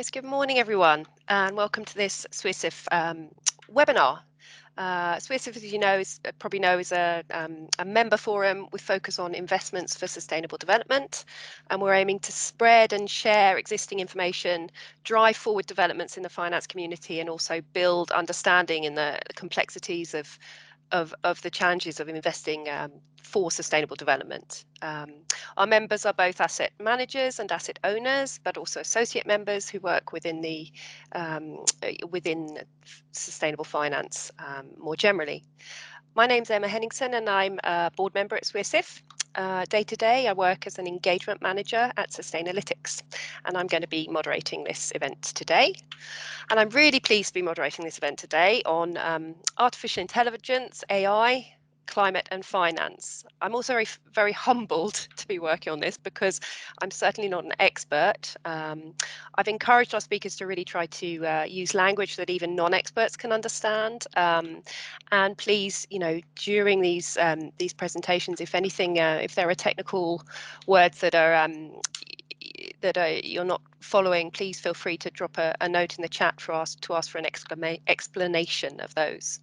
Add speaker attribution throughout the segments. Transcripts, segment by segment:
Speaker 1: Yes, good morning, everyone, and welcome to this Swesif webinar. Swesif, as you know, probably know, is a member forum with focus on investments for sustainable development, and we're aiming to spread and share existing information, drive forward developments in the finance community, and also build understanding in the complexities of the challenges of investing for sustainable development. Our members are both asset managers and asset owners, but also associate members who work within the within sustainable finance more generally. My name's Emma Henningsen and I'm a board member at Swesif. Day to day, I work as an engagement manager at Sustainalytics, and I'm going to be moderating this event today. And I'm really pleased to be moderating this event today on artificial intelligence, AI, climate and finance. I'm also very humbled to be working on this because I'm certainly not an expert. I've encouraged our speakers to really try to use language that even non-experts can understand. And please, during these presentations, if anything, if there are technical words that are you're not following, please feel free to drop a note in the chat to ask for an explanation of those.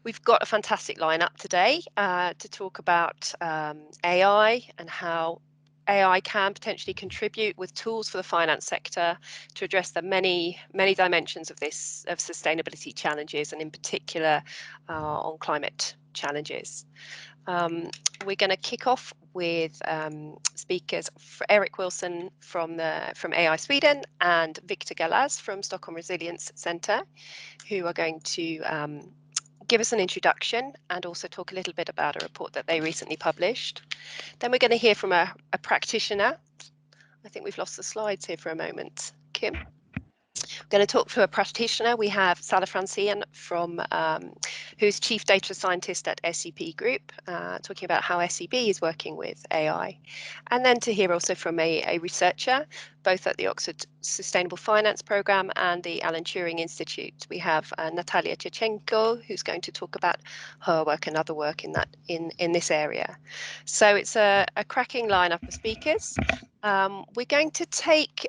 Speaker 1: We've got a fantastic lineup today to talk about AI and how AI can potentially contribute with tools for the finance sector to address the many dimensions of sustainability challenges, and in particular on climate challenges. We're going to kick off with speakers Erik Wilson from AI Sweden and Victor Galaz from Stockholm Resilience Centre, who are going to give us an introduction and also talk a little bit about a report that they recently published. Then we're going to hear from a practitioner. I think we've lost the slides here for a moment. Kim? We're going to talk to a practitioner. We have Salla Franzén who's Chief Data Scientist at SEB Group, talking about how SEB is working with AI. And then to hear also from a researcher, both at the Oxford Sustainable Finance Programme and the Alan Turing Institute. We have Nataliya Tkachenko, who's going to talk about her work and other work in this area. So it's a cracking lineup of speakers. We're going to take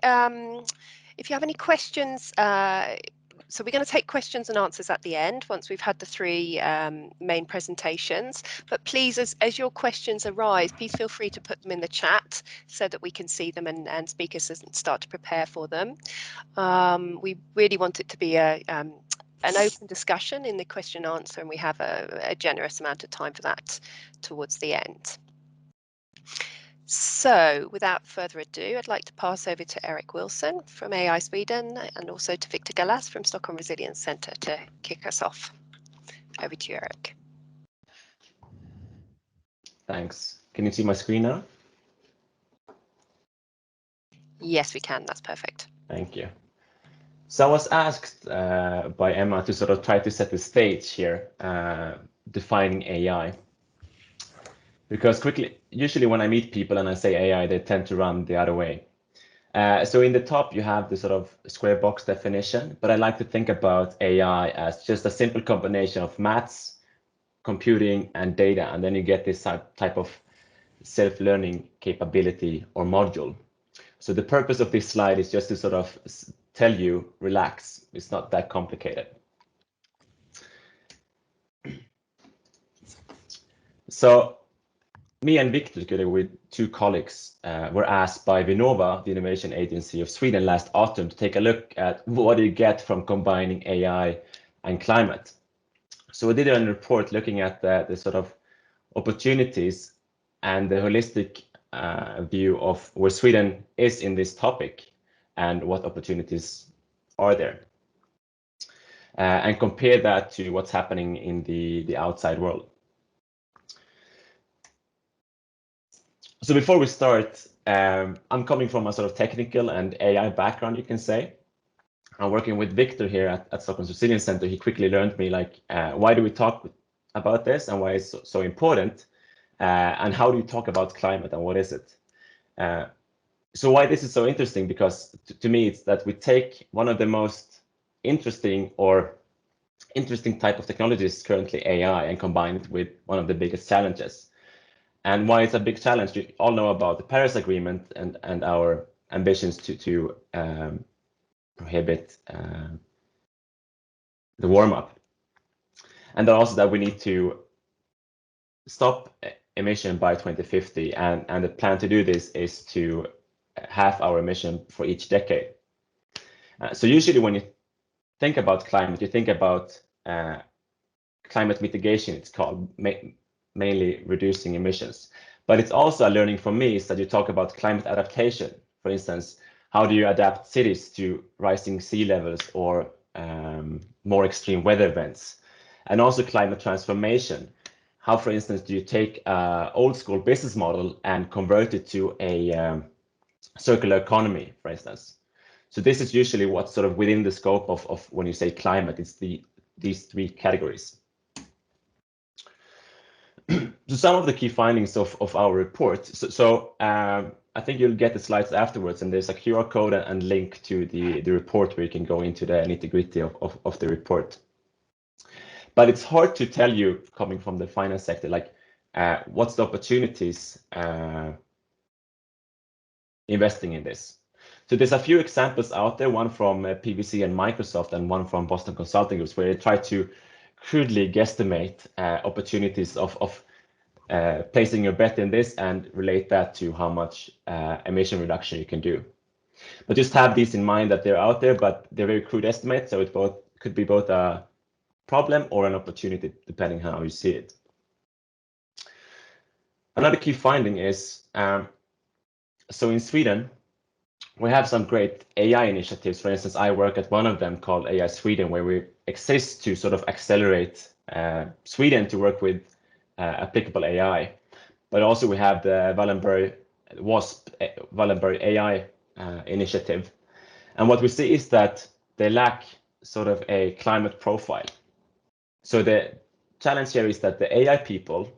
Speaker 1: if you have any questions, so we're going to take questions and answers at the end once we've had the three main presentations. But please, as your questions arise, please feel free to put them in the chat so that we can see them and speakers start to prepare for them. We really want it to be an open discussion in the question and answer, and we have a generous amount of time for that towards the end. So without further ado, I'd like to pass over to Erik Wilson from AI Sweden and also to Victor Galaz from Stockholm Resilience Centre to kick us off. Over to you, Erik.
Speaker 2: Thanks. Can you see my screen now?
Speaker 1: Yes, we can. That's perfect.
Speaker 2: Thank you. So I was asked by Emma to sort of try to set the stage here, defining AI. Because usually when I meet people and I say AI, they tend to run the other way. So in the top, you have the sort of square box definition, but I like to think about AI as just a simple combination of maths, computing, and data, and then you get this type of self-learning capability or module. So the purpose of this slide is just to sort of tell you, relax, it's not that complicated. So me and Victor, together with two colleagues, were asked by Vinnova, the innovation agency of Sweden, last autumn to take a look at what do you get from combining AI and climate. So we did a report looking at the sort of opportunities and the holistic view of where Sweden is in this topic and what opportunities are there. And compare that to what's happening in the outside world. So before we start, I'm coming from a sort of technical and AI background, you can say. I'm working with Victor here at Stockholm Resilience Centre. He quickly learned me, like, why do we talk about this and why it's so important? And how do you talk about climate and what is it? So why this is so interesting, because to me, it's that we take one of the most interesting type of technologies currently, AI, and combine it with one of the biggest challenges. And why it's a big challenge, we all know about the Paris Agreement and our ambitions to prohibit the warm-up. And then also that we need to stop emission by 2050, and the plan to do this is to halve our emission for each decade. So usually when you think about climate, you think about climate mitigation, it's called, mainly reducing emissions. But it's also a learning for me is that you talk about climate adaptation. For instance, how do you adapt cities to rising sea levels or more extreme weather events? And also climate transformation. How, for instance, do you take an old school business model and convert it to a circular economy, for instance? So this is usually what's sort of within the scope of when you say climate, it's these three categories. So some of the key findings of our report. So I think you'll get the slides afterwards, and there's a QR code and link to the report where you can go into the nitty-gritty of the report. But it's hard to tell you, coming from the finance sector, like what's the opportunities investing in this. So there's a few examples out there, one from PwC and Microsoft and one from Boston Consulting Group, where they try to crudely guesstimate opportunities of placing your bet in this and relate that to how much emission reduction you can do. But just have these in mind that they're out there, but they're very crude estimates, so it could be both a problem or an opportunity, depending how you see it. Another key finding is, so in Sweden, we have some great AI initiatives. For instance, I work at one of them called AI Sweden, where we exist to sort of accelerate Sweden to work with applicable AI. But also we have the Wallenberg AI initiative. And what we see is that they lack sort of a climate profile. So the challenge here is that the AI people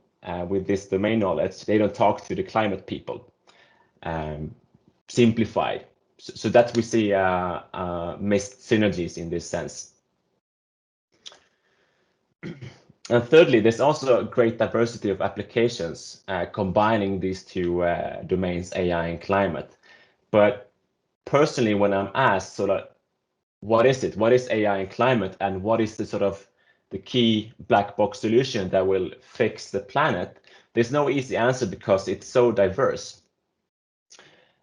Speaker 2: with this domain knowledge, they don't talk to the climate people. Simplified. So that we see missed synergies in this sense. And thirdly, there's also a great diversity of applications combining these two domains, AI and climate. But personally, when I'm asked sort of what is it? What is AI and climate? And what is the sort of the key black box solution that will fix the planet? There's no easy answer because it's so diverse.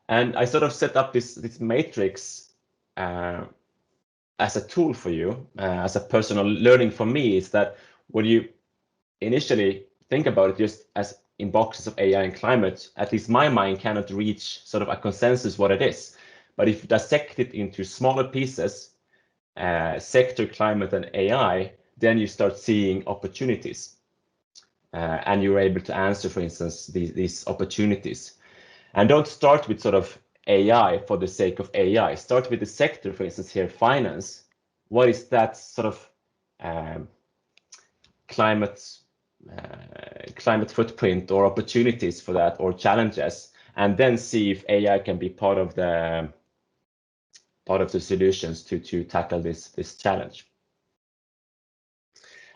Speaker 2: And I sort of set up this matrix as a tool for you, as a personal learning for me, is that when you initially think about it just as in boxes of AI and climate, at least my mind cannot reach sort of a consensus what it is. But if you dissect it into smaller pieces, sector, climate, and AI, then you start seeing opportunities. And you're able to answer, for instance, these opportunities. And don't start with sort of AI for the sake of AI. Start with the sector, for instance, here, finance. What is that sort of climate footprint or opportunities for that, or challenges, and then see if AI can be part of the solutions to tackle this challenge.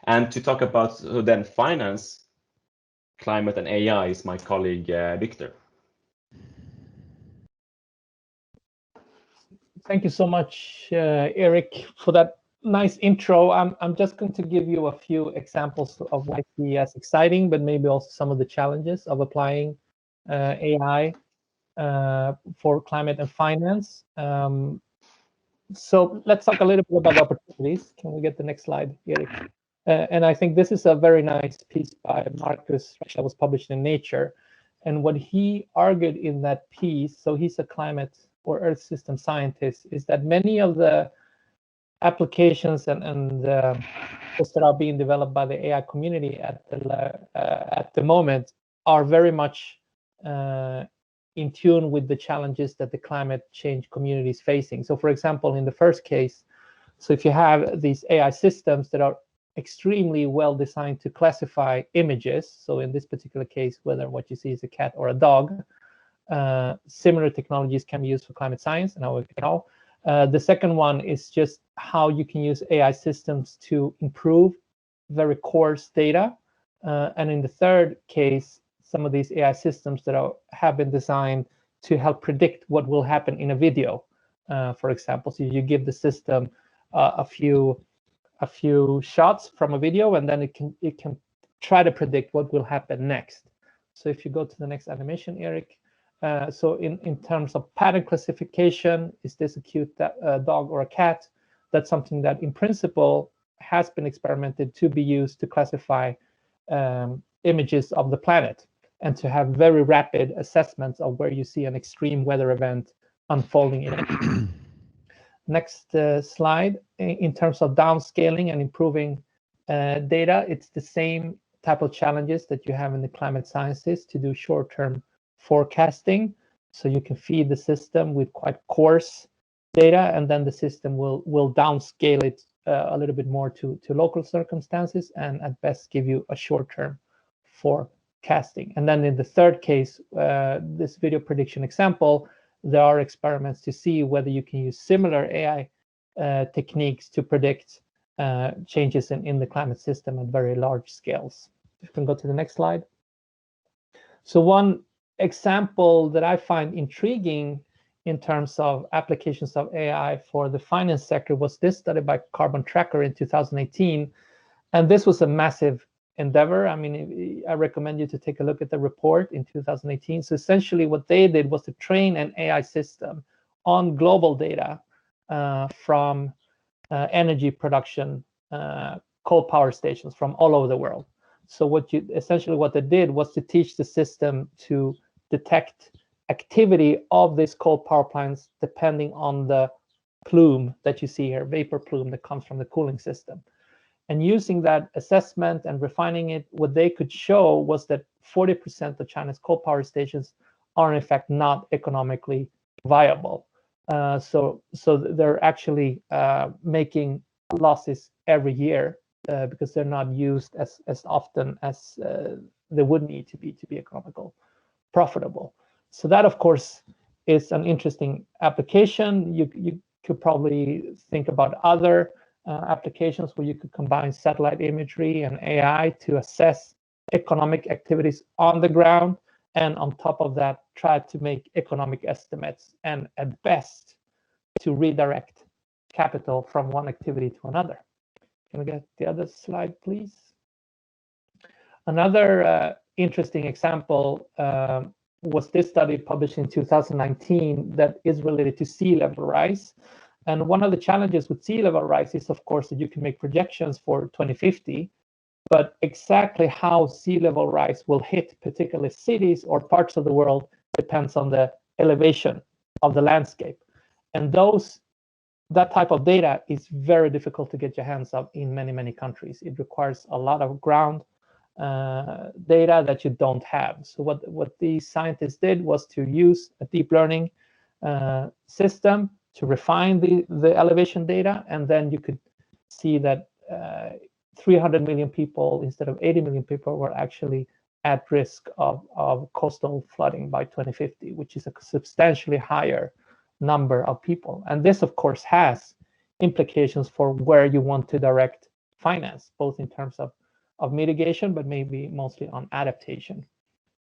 Speaker 2: And to talk about then finance, climate, and AI is my colleague Victor.
Speaker 3: Thank you so much, Erik, for that nice intro. I'm just going to give you a few examples of what I see as exciting, but maybe also some of the challenges of applying AI for climate and finance. So let's talk a little bit about opportunities. Can we get the next slide, Erik? And I think this is a very nice piece by Marcus that was published in Nature. And what he argued in that piece, so he's a climate or Earth system scientist, is that many of the applications and those that are being developed by the AI community at the moment are very much in tune with the challenges that the climate change community is facing. So for example, in the first case, so if you have these AI systems that are extremely well designed to classify images, so in this particular case, whether what you see is a cat or a dog, similar technologies can be used for climate science, and I will know. The second one is just how you can use AI systems to improve very coarse data. And in the third case, some of these AI systems that have been designed to help predict what will happen in a video, for example. So you give the system a few shots from a video, and then it can try to predict what will happen next. So if you go to the next animation, Erik. So in terms of pattern classification, is this a cute dog or a cat? That's something that in principle has been experimented to be used to classify images of the planet and to have very rapid assessments of where you see an extreme weather event unfolding in it. Next slide. In terms of downscaling and improving data, it's the same type of challenges that you have in the climate sciences to do short-term forecasting. So you can feed the system with quite coarse data, and then the system will downscale it a little bit more to local circumstances, and at best give you a short-term forecasting. And then in the third case, this video prediction example, there are experiments to see whether you can use similar AI techniques to predict changes in the climate system at very large scales. You can go to the next slide. So one example that I find intriguing in terms of applications of AI for the finance sector was this study by Carbon Tracker in 2018. And this was a massive endeavor. I mean, I recommend you to take a look at the report in 2018. So essentially what they did was to train an AI system on global data from energy production, coal power stations from all over the world. So what they did was to teach the system to detect activity of these coal power plants depending on the plume that you see here, vapor plume that comes from the cooling system. And using that assessment and refining it, what they could show was that 40% of China's coal power stations are in fact not economically viable. So they're actually making losses every year because they're not used as often as they would need to be economical, profitable. So that, of course, is an interesting application. You could probably think about other applications where you could combine satellite imagery and AI to assess economic activities on the ground, and on top of that, try to make economic estimates, and at best, to redirect capital from one activity to another. Can we get the other slide, please? Another interesting example was this study published in 2019 that is related to sea level rise. And one of the challenges with sea level rise is, of course, that you can make projections for 2050, but exactly how sea level rise will hit particular cities or parts of the world depends on the elevation of the landscape. And that type of data is very difficult to get your hands on in many countries. It requires a lot of ground data that you don't have. So what these scientists did was to use a deep learning system to refine the elevation data, and then you could see that 300 million people instead of 80 million people were actually at risk of coastal flooding by 2050, which is a substantially higher number of people. And this, of course, has implications for where you want to direct finance, both in terms of mitigation, but maybe mostly on adaptation.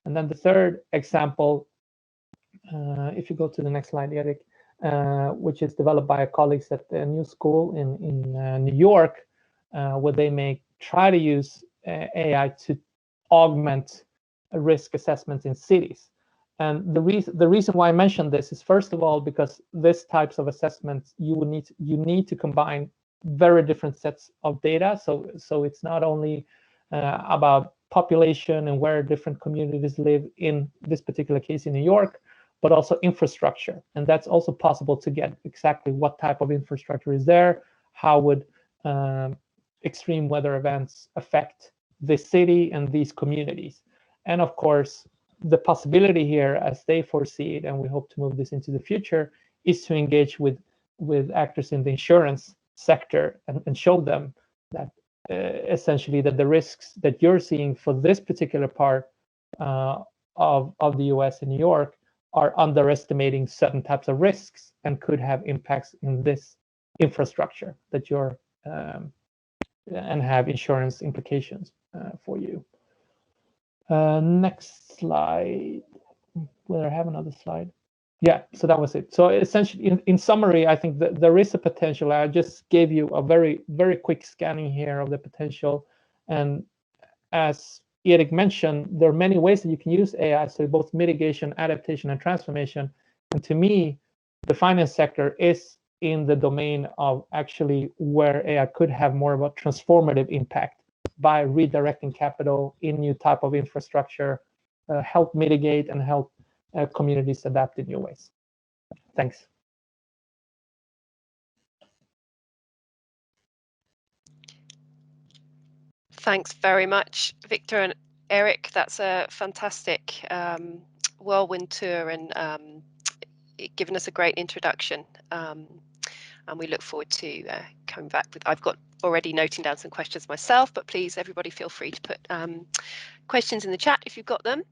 Speaker 3: And then the third example, if you go to the next slide, Erik, which is developed by colleagues at the New School in New York, where they try to use AI to augment risk assessments in cities. And the reason why I mentioned this is, first of all, because this types of assessments you need to combine very different sets of data. So it's not only about population and where different communities live in this particular case in New York, but also infrastructure. And that's also possible to get exactly what type of infrastructure is there, how would extreme weather events affect this city and these communities. And of course, the possibility here, as they foresee it, and we hope to move this into the future, is to engage with actors in the insurance sector and show them that essentially that the risks that you're seeing for this particular part of the US and New York are underestimating certain types of risks and could have impacts in this infrastructure that you're and have insurance implications for you. Next slide. will I have another slide? Yeah, so that was it. So essentially, in summary, I think that there is a potential. I just gave you a very quick scanning here of the potential. And as Erik mentioned, there are many ways that you can use AI, so both mitigation, adaptation, and transformation. And to me, the finance sector is in the domain of actually where AI could have more of a transformative impact by redirecting capital in new type of infrastructure, help mitigate and help communities adapt in new ways. Thanks.
Speaker 1: Thanks very much, Victor and Erik. That's a fantastic whirlwind tour and given us a great introduction. And we look forward to coming back with, I've got already noting down some questions myself, but please, everybody feel free to put questions in the chat if you've got them.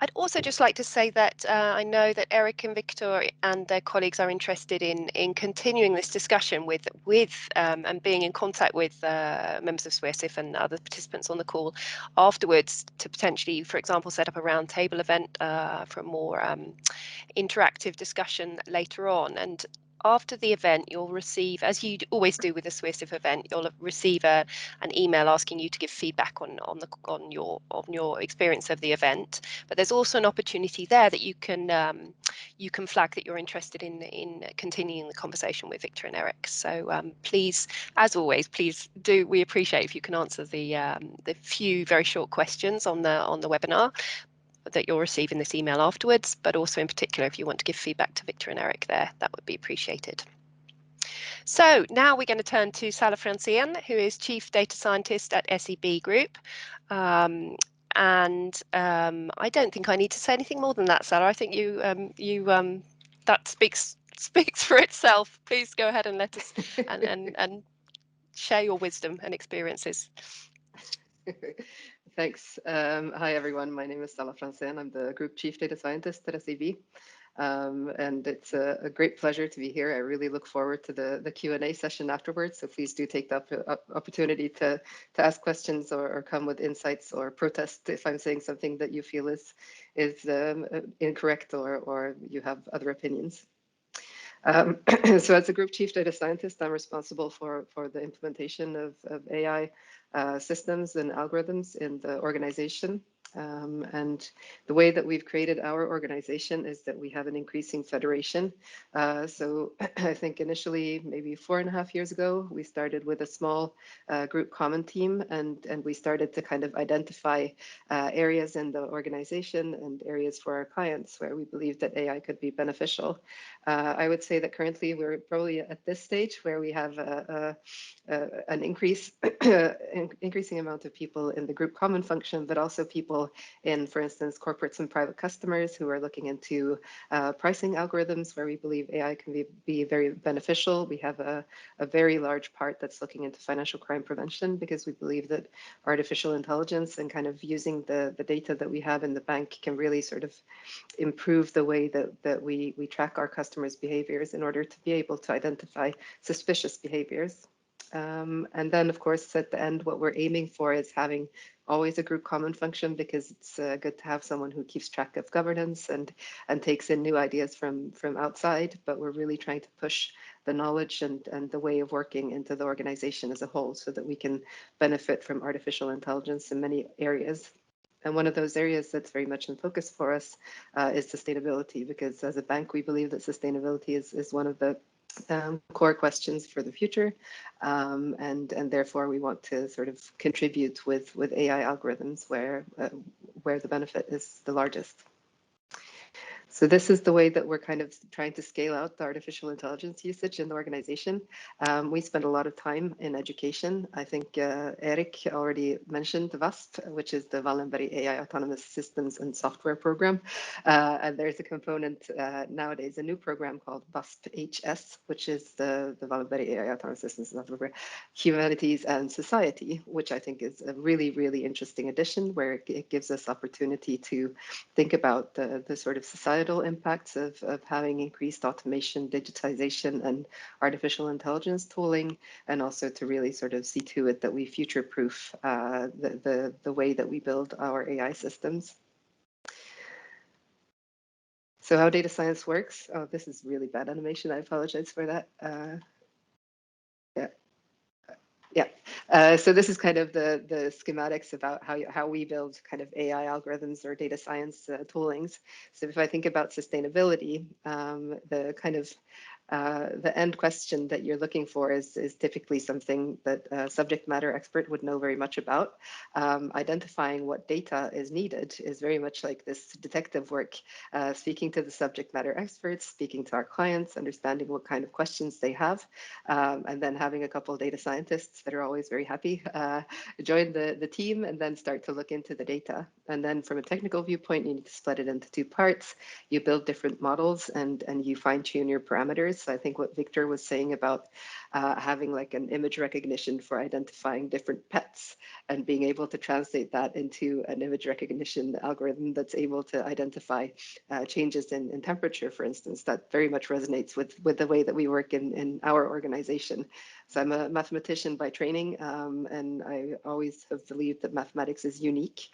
Speaker 1: I'd also just like to say that I know that Erik and Victor and their colleagues are interested in continuing this discussion with and being in contact with members of Swesif and other participants on the call afterwards to potentially, for example, set up a roundtable event for a more interactive discussion later on. And after the event, you'll receive, as you always do with a Swesif event, you'll receive an email asking you to give feedback on your experience of the event. But there's also an opportunity there that you can flag that you're interested in continuing the conversation with Victor and Erik. So please, as always, please do. We appreciate if you can answer the few very short questions on the webinar that you'll receive in this email afterwards, but also in particular if you want to give feedback to Victor and Erik there, that would be appreciated. So now we're going to turn to Salla Franzén, who is Chief Data Scientist at SEB Group. I don't think I need to say anything more than that, Salla. I think that speaks for itself. Please go ahead and let us and share your wisdom and experiences.
Speaker 4: Thanks. Hi, everyone. My name is Salla Franzén. I'm the Group Chief Data Scientist at SEB. And it's a great pleasure to be here. I really look forward to the Q&A session afterwards. So please do take the opportunity to ask questions or come with insights or protest if I'm saying something that you feel is incorrect or you have other opinions. So as a Group Chief Data Scientist, I'm responsible for the implementation of AI systems and algorithms in the organization. And the way that we've created our organization is that we have an increasing federation. So I think initially, maybe 4.5 years ago, we started with a small group common team, and we started to kind of identify areas in the organization and areas for our clients where we believe that AI could be beneficial. I would say that currently we're probably at this stage where we have an increasing amount of people in the group common function, but also people in, for instance, corporates and private customers who are looking into pricing algorithms where we believe AI can be very beneficial. We have a very large part that's looking into financial crime prevention because we believe that artificial intelligence and kind of using the data that we have in the bank can really sort of improve the way that we track our customers' behaviors in order to be able to identify suspicious behaviors. And then, of course, at the end, what we're aiming for is having always a group common function because it's good to have someone who keeps track of governance and takes in new ideas from outside. But we're really trying to push the knowledge and the way of working into the organization as a whole so that we can benefit from artificial intelligence in many areas. And one of those areas that's very much in focus for us is sustainability, because as a bank, we believe that sustainability is one of the core questions for the future, and therefore we want to sort of contribute with AI algorithms where the benefit is the largest. So this is the way that we're kind of trying to scale out the artificial intelligence usage in the organization. We spend a lot of time in education. I think Erik already mentioned the VASP, which is the Wallenberg AI Autonomous Systems and Software Program. And there's a component nowadays, a new program called VASP HS, which is the Wallenberg AI Autonomous Systems and Software Humanities and Society, which I think is a really, really interesting addition where it gives us opportunity to think about the sort of societal impacts of having increased automation, digitization, and artificial intelligence tooling, and also to really sort of see to it that we future-proof the way that we build our AI systems. So how data science works. Oh, this is really bad animation. I apologize for that. Yeah. Yeah, so this is kind of the schematics about how we build kind of AI algorithms or data science toolings. So if I think about sustainability, the kind of the end question that you're looking for is typically something that a subject matter expert would know very much about. Identifying what data is needed is very much like this detective work, speaking to the subject matter experts, speaking to our clients, understanding what kind of questions they have, and then having a couple of data scientists that are always very happy join the team and then start to look into the data. And then from a technical viewpoint, you need to split it into two parts. You build different models and you fine tune your parameters. So I think what Victor was saying about having like an image recognition for identifying different pets and being able to translate that into an image recognition algorithm that's able to identify changes in temperature, for instance, that very much resonates with the way that we work in our organization. So I'm a mathematician by training, and I always have believed that mathematics is unique,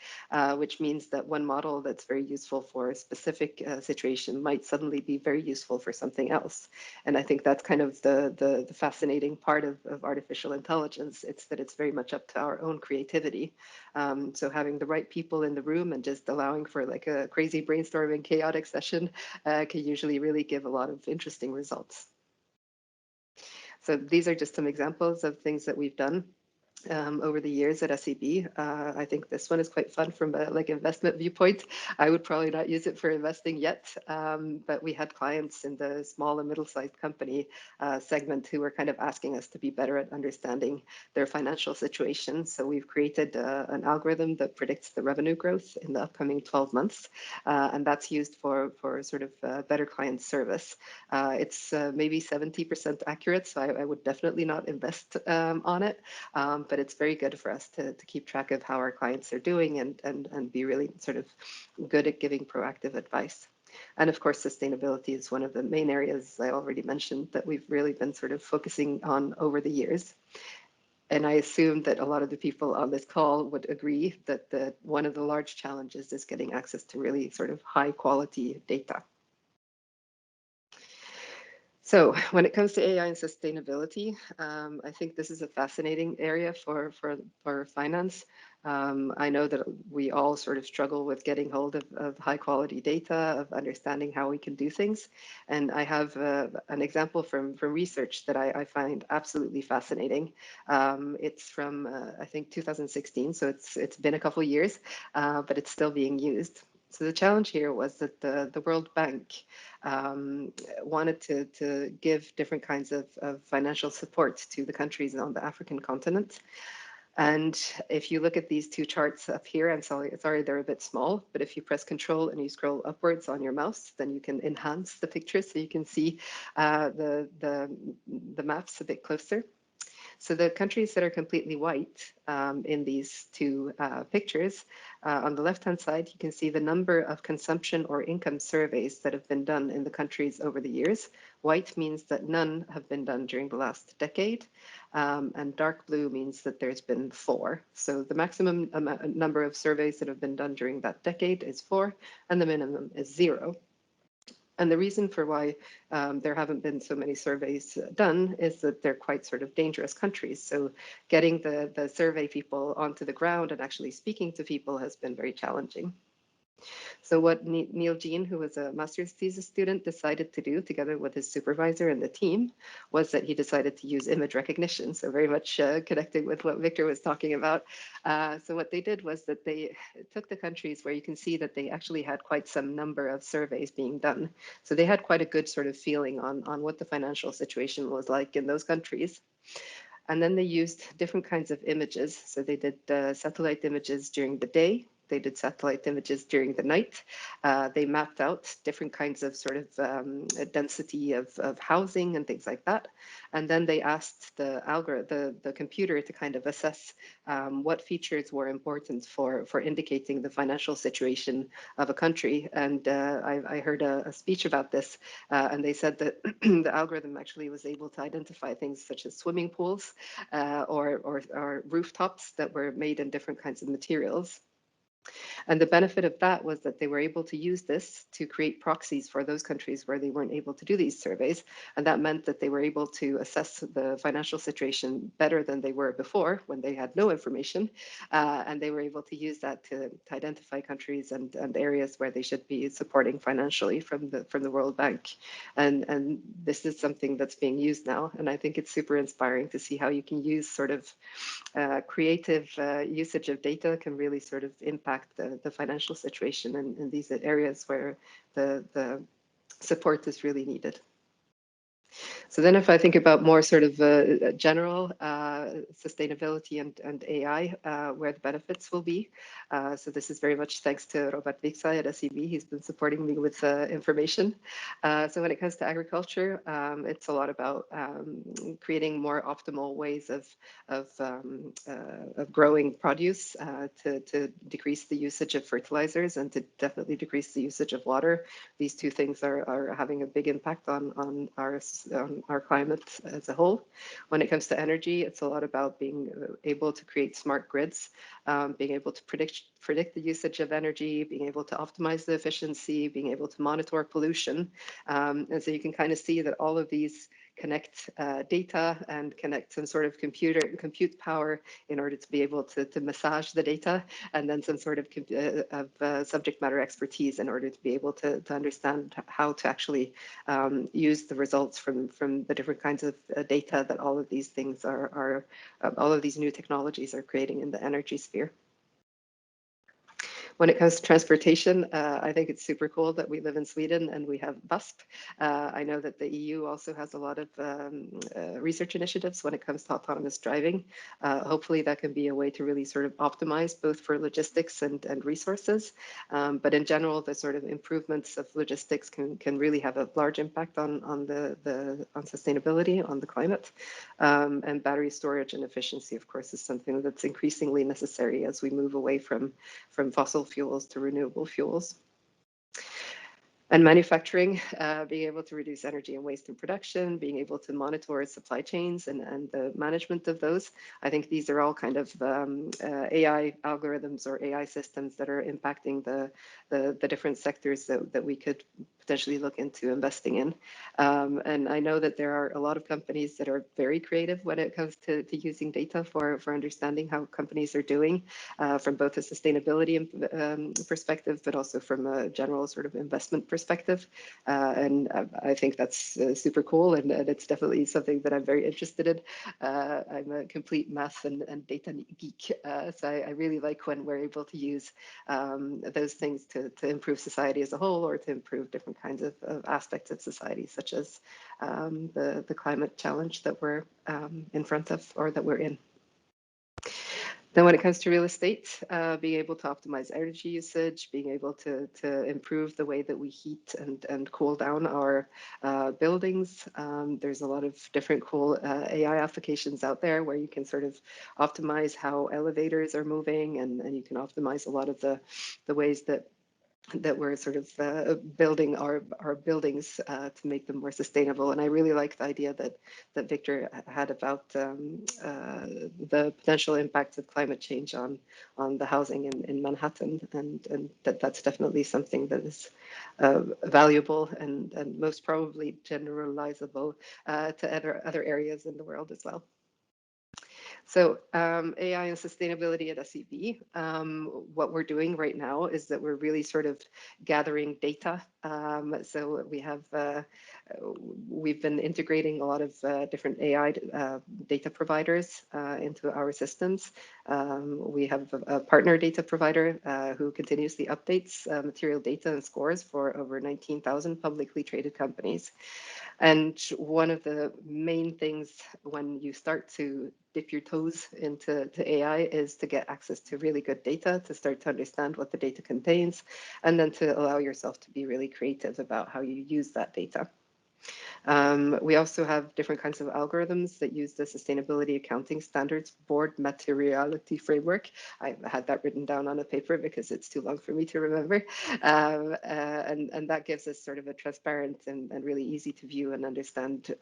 Speaker 4: which means that one model that's very useful for a specific situation might suddenly be very useful for something else. And I think that's kind of the fascinating part of artificial intelligence. It's that it's very much up to our own creativity. So having the right people in the room and just allowing for like a crazy brainstorming chaotic session can usually really give a lot of interesting results. So these are just some examples of things that we've done over the years at SEB. I think this one is quite fun from a like investment viewpoint. I would probably not use it for investing yet, but we had clients in the small and middle-sized company segment who were kind of asking us to be better at understanding their financial situation. So we've created an algorithm that predicts the revenue growth in the upcoming 12 months, and that's used for sort of better client service. It's maybe 70% accurate, so I would definitely not invest on it. But it's very good for us to keep track of how our clients are doing and be really sort of good at giving proactive advice. And of course, sustainability is one of the main areas I already mentioned that we've really been sort of focusing on over the years. And I assume that a lot of the people on this call would agree that one of the large challenges is getting access to really sort of high quality data. So when it comes to AI and sustainability, I think this is a fascinating area for finance. I know that we all sort of struggle with getting hold of high quality data, of understanding how we can do things. And I have an example from research that I find absolutely fascinating. It's from, I think, 2016, so it's been a couple of years, but it's still being used. So the challenge here was that the World Bank wanted to give different kinds of financial support to the countries on the African continent. And if you look at these two charts up here, I'm sorry, they're a bit small, but if you press Control and you scroll upwards on your mouse, then you can enhance the picture so you can see the maps a bit closer. So the countries that are completely white in these two pictures, on the left-hand side, you can see the number of consumption or income surveys that have been done in the countries over the years. White means that none have been done during the last decade, and dark blue means that there's been 4. So the maximum number of surveys that have been done during that decade is 4, and the minimum is 0. And the reason for why there haven't been so many surveys done is that they're quite sort of dangerous countries. So getting the survey people onto the ground and actually speaking to people has been very challenging. So what Neil Jean, who was a master's thesis student, decided to do together with his supervisor and the team was that he decided to use image recognition. So very much connecting with what Victor was talking about. So what they did was that they took the countries where you can see that they actually had quite some number of surveys being done. So they had quite a good sort of feeling on what the financial situation was like in those countries. And then they used different kinds of images. So they did satellite images during the day. They did satellite images during the night. They mapped out different kinds of sort of density of housing and things like that. And then they asked the algorithm, the computer, to kind of assess what features were important for indicating the financial situation of a country. And I heard a speech about this, and they said that the algorithm actually was able to identify things such as swimming pools or rooftops that were made in different kinds of materials. And the benefit of that was that they were able to use this to create proxies for those countries where they weren't able to do these surveys. And that meant that they were able to assess the financial situation better than they were before when they had no information. And they were able to use that to identify countries and areas where they should be supporting financially from the World Bank. And this is something that's being used now. And I think it's super inspiring to see how you can use sort of creative usage of data can really sort of impact the financial situation in these areas where the support is really needed. So then if I think about more sort of general sustainability and AI, where the benefits will be. So this is very much thanks to Robert Viksa at SEB. He's been supporting me with information. So when it comes to agriculture, it's a lot about creating more optimal ways of growing produce to decrease the usage of fertilizers and to definitely decrease the usage of water. These two things are having a big impact on our climate as a whole. When it comes to energy, it's a lot about being able to create smart grids, being able to predict the usage of energy, being able to optimize the efficiency, being able to monitor pollution. And so you can kind of see that all of these connect data and connect some sort of compute power in order to be able to massage the data, and then some sort of subject matter expertise in order to be able to understand how to actually use the results from the different kinds of data that all of these things all of these new technologies are creating in the energy sphere. When it comes to transportation, I think it's super cool that we live in Sweden and we have BUSP. I know that the EU also has a lot of research initiatives when it comes to autonomous driving. Hopefully that can be a way to really sort of optimize both for logistics and resources. But in general, the sort of improvements of logistics can really have a large impact on sustainability, on the climate. And battery storage and efficiency, of course, is something that's increasingly necessary as we move away from fossil fuels to renewable fuels. And manufacturing, being able to reduce energy and waste in production, being able to monitor supply chains and the management of those. I think these are all kind of AI algorithms or AI systems that are impacting the different sectors that we could potentially look into investing in. And I know that there are a lot of companies that are very creative when it comes to using data for understanding how companies are doing from both a sustainability perspective, but also from a general sort of investment perspective. And I think that's super cool. And it's definitely something that I'm very interested in. I'm a complete math and data geek. So I really like when we're able to use those things to improve society as a whole, or to improve different kinds of aspects of society, such as the climate challenge that we're in front of, or that we're in. Then when it comes to real estate, being able to optimize energy usage, being able to improve the way that we heat and cool down our buildings. There's a lot of different cool AI applications out there where you can sort of optimize how elevators are moving, and you can optimize a lot of the ways that we're sort of building our buildings to make them more sustainable. And I really like the idea that Victor had about the potential impacts of climate change on the housing in Manhattan, and that's definitely something that is valuable and most probably generalizable to other areas in the world as well. So AI and sustainability at SEB, what we're doing right now is that we're really sort of gathering data. So we've been integrating a lot of different AI data providers into our systems. We have a partner data provider who continuously updates material data and scores for over 19,000 publicly traded companies. And one of the main things when you start to dip your toes into AI is to get access to really good data, to start to understand what the data contains, and then to allow yourself to be really creative about how you use that data. We also have different kinds of algorithms that use the Sustainability Accounting Standards Board Materiality Framework. I had that written down on a paper because it's too long for me to remember. And that gives us sort of a transparent and really easy to view and understand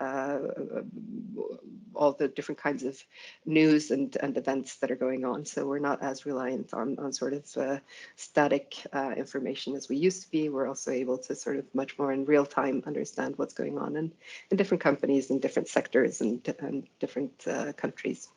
Speaker 4: all the different kinds of news and events that are going on. So we're not as reliant on sort of static information as we used to be. We're also able to sort of much more in real time understand what's going on in different companies and different sectors and different countries.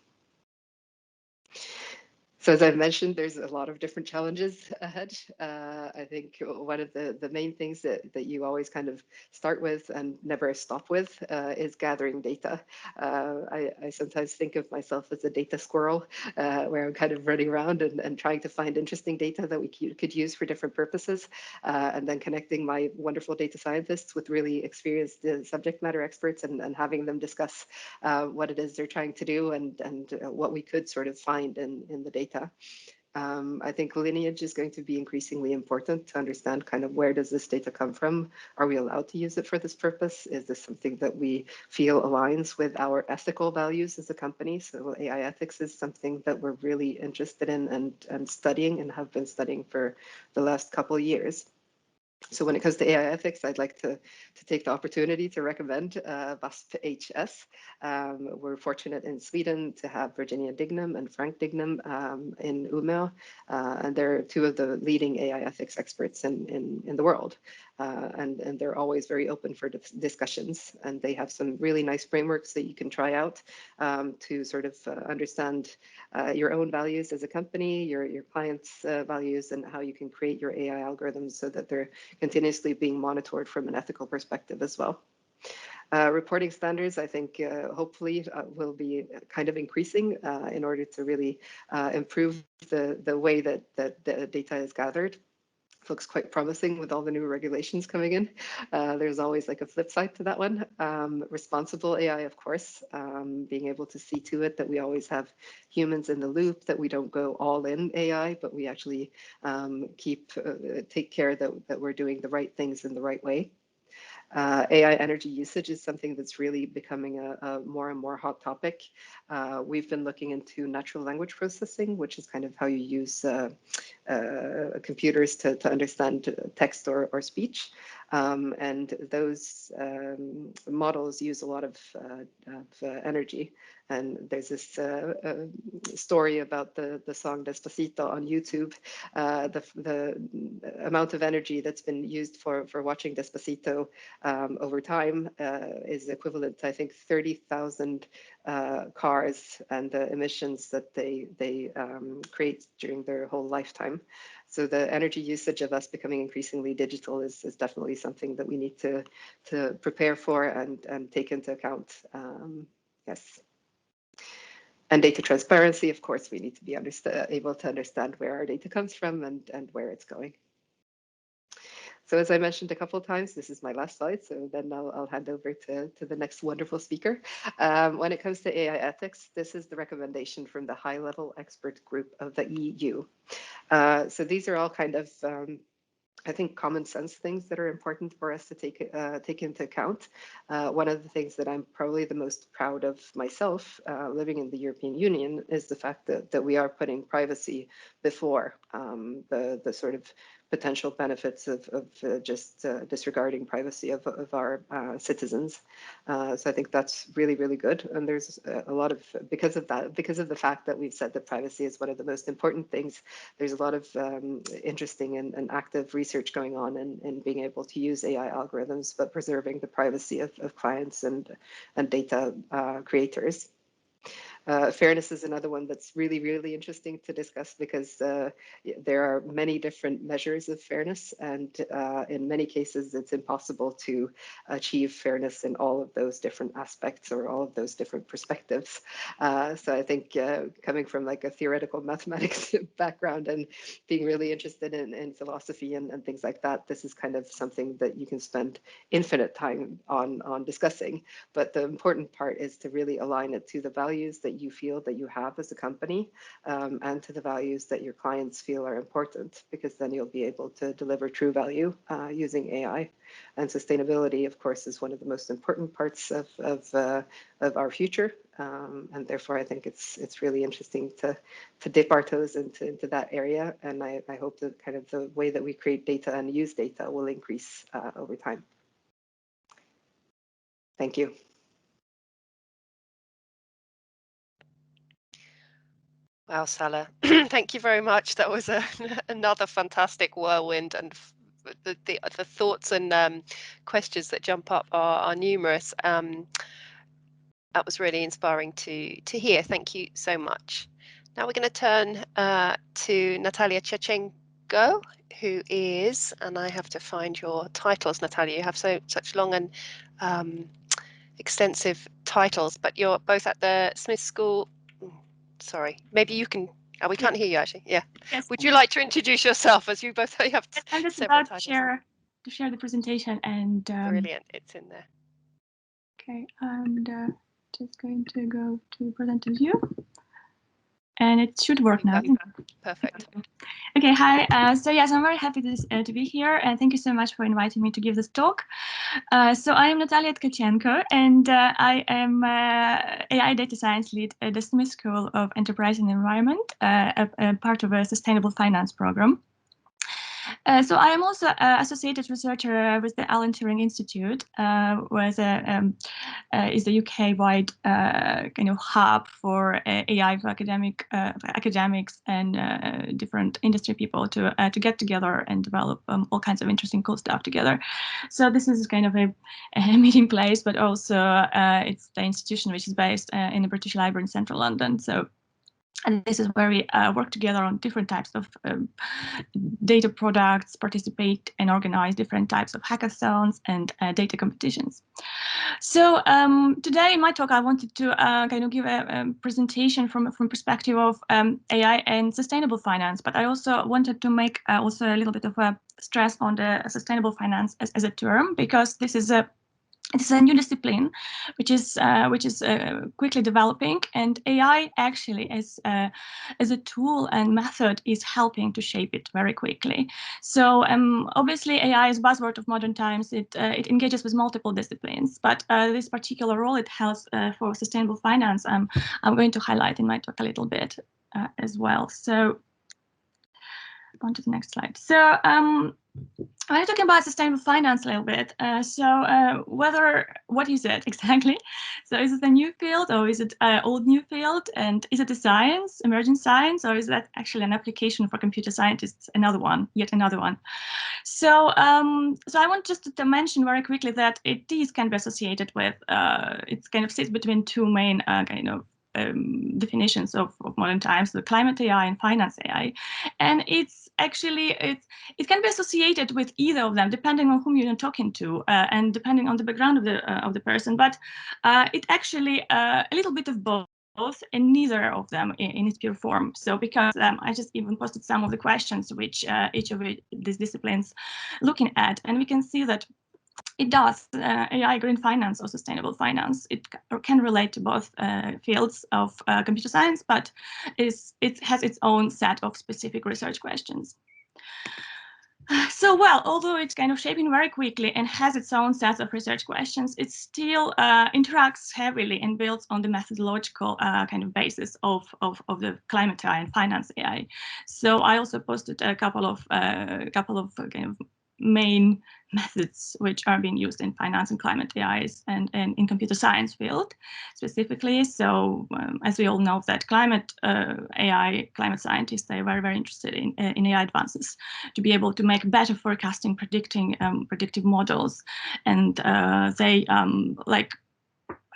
Speaker 4: So as I've mentioned, there's a lot of different challenges ahead. I think one of the main things that you always kind of start with and never stop with is gathering data. I sometimes think of myself as a data squirrel, where I'm kind of running around and trying to find interesting data that we could use for different purposes, and then connecting my wonderful data scientists with really experienced subject matter experts and having them discuss what it is they're trying to do and what we could sort of find in the data. I think lineage is going to be increasingly important to understand kind of where does this data come from? Are we allowed to use it for this purpose? Is this something that we feel aligns with our ethical values as a company? So AI ethics is something that we're really interested in and studying and have been studying for the last couple of years. So when it comes to AI ethics, I'd like to take the opportunity to recommend VASP-HS. We're fortunate in Sweden to have Virginia Dignam and Frank Dignam in Umeå, and they're two of the leading AI ethics experts in the world. And they're always very open for discussions, and they have some really nice frameworks that you can try out to sort of understand your own values as a company, your clients' values, and how you can create your AI algorithms so that they're continuously being monitored from an ethical perspective as well. Reporting standards, I think, hopefully will be kind of increasing in order to really improve the way that the data is gathered. Looks quite promising with all the new regulations coming in. There's always like a flip side to that one. Responsible AI, of course, being able to see to it that we always have humans in the loop, that we don't go all in AI, but we actually take care that we're doing the right things in the right way. AI energy usage is something that's really becoming a more and more hot topic. We've been looking into natural language processing, which is kind of how you use computers to understand text or speech. And those models use a lot of energy. And there's this story about the song Despacito on YouTube. The amount of energy that's been used for watching Despacito over time is equivalent to, I think, 30,000 cars and the emissions that they create during their whole lifetime. So the energy usage of us becoming increasingly digital is definitely something that we need to prepare for and take into account. Yes. And data transparency, of course, we need to be able to understand where our data comes from and where it's going. So as I mentioned a couple of times, this is my last slide, so then I'll hand over to the next wonderful speaker. When it comes to AI ethics, this is the recommendation from the high-level expert group of the EU. So these are all kind of I think common sense things that are important for us to take into account. One of the things that I'm probably the most proud of myself living in the European Union is the fact that we are putting privacy before the sort of potential benefits of just disregarding privacy of our citizens. So I think that's really, really good. And there's a lot of, because of the fact that we've said that privacy is one of the most important things, there's a lot of interesting and active research going on in being able to use AI algorithms, but preserving the privacy of clients and data creators. Fairness is another one that's really, really interesting to discuss because there are many different measures of fairness, and in many cases, it's impossible to achieve fairness in all of those different aspects or all of those different perspectives. So I think coming from like a theoretical mathematics background and being really interested in philosophy and things like that, this is kind of something that you can spend infinite time on discussing. But the important part is to really align it to the values that that you feel that you have as a company, and to the values that your clients feel are important, because then you'll be able to deliver true value using AI. And sustainability, of course, is one of the most important parts of our future. And therefore, I think it's really interesting to dip our toes into that area. And I hope that kind of the way that we create data and use data will increase over time. Thank you.
Speaker 1: Wow, Salla, thank you very much. That was another fantastic whirlwind, and the thoughts and questions that jump up are numerous. That was really inspiring to hear. Thank you so much. Now we're going to turn to Nataliya Tkachenko, who is, and I have to find your titles, Nataliya. You have such long and extensive titles, but you're both at the Smith School. Sorry, maybe you can. Oh, we can't hear you actually. Yeah.
Speaker 5: Yes.
Speaker 1: Would you like to introduce yourself, as you both have
Speaker 5: I'm just
Speaker 1: several
Speaker 5: about
Speaker 1: titles?
Speaker 5: to share the presentation, and
Speaker 1: Brilliant, it's in there.
Speaker 5: okay, I'm just going to go to present to view, and it should work now.
Speaker 1: Perfect.
Speaker 5: Okay, hi. So yes, I'm very happy to be here, and thank you so much for inviting me to give this talk. So I am Nataliya Tkachenko, and I am AI data science lead at the Smith School of Enterprise and Environment, a part of a sustainable finance program. So I am also an associated researcher with the Turing Institute, where is the UK-wide kind of hub for AI for academics and different industry people to get together and develop all kinds of interesting cool stuff together. So this is kind of a meeting place, but also it's the institution which is based in the British Library in central London. And this is where we work together on different types of data products, participate and organize different types of hackathons and data competitions. So today in my talk, I wanted to kind of give a presentation from perspective of AI and sustainable finance, but I also wanted to make also a little bit of a stress on the sustainable finance as a term, because this is a new discipline, which is quickly developing, and AI actually as a tool and method is helping to shape it very quickly. So obviously AI is a buzzword of modern times. It engages with multiple disciplines, but this particular role it has for sustainable finance, I'm going to highlight in my talk a little bit as well. So on to the next slide. So when I'm talking about sustainable finance a little bit, what is it exactly? So is it a new field, or is it an old new field? And is it a science, emerging science, or is that actually an application for computer scientists? Yet another one. So I want just to mention very quickly that it can be associated with, it kind of sits between two main kind of definitions of modern times, the climate AI and finance AI, and it's actually it can be associated with either of them depending on whom you're talking to and depending on the background of the person. But it actually a little bit of both, and neither of them in its pure form. So because I just even posted some of the questions which each of these disciplines looking at, and we can see that it does. AI, green finance, or sustainable finance, it can relate to both fields of computer science, but it has its own set of specific research questions. So, well, although it's kind of shaping very quickly and has its own set of research questions, it still interacts heavily and builds on the methodological kind of basis of the climate AI and finance AI. So I also posted a couple of kind of main methods which are being used in finance and climate AIs and in computer science field specifically. So as we all know that climate scientists, they're very, very interested in AI advances to be able to make better forecasting, predictive models, and they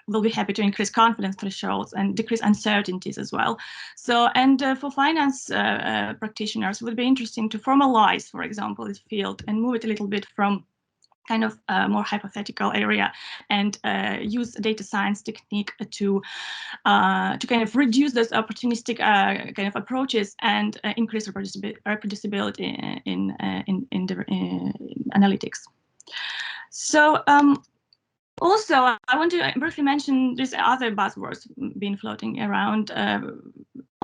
Speaker 5: will be happy to increase confidence thresholds and decrease uncertainties as well. So, and for finance practitioners, it would be interesting to formalize, for example, this field and move it a little bit from kind of more hypothetical area and use data science technique to kind of reduce those opportunistic kind of approaches and increase reproducibility in analytics. So Also, I want to briefly mention these other buzzwords been floating around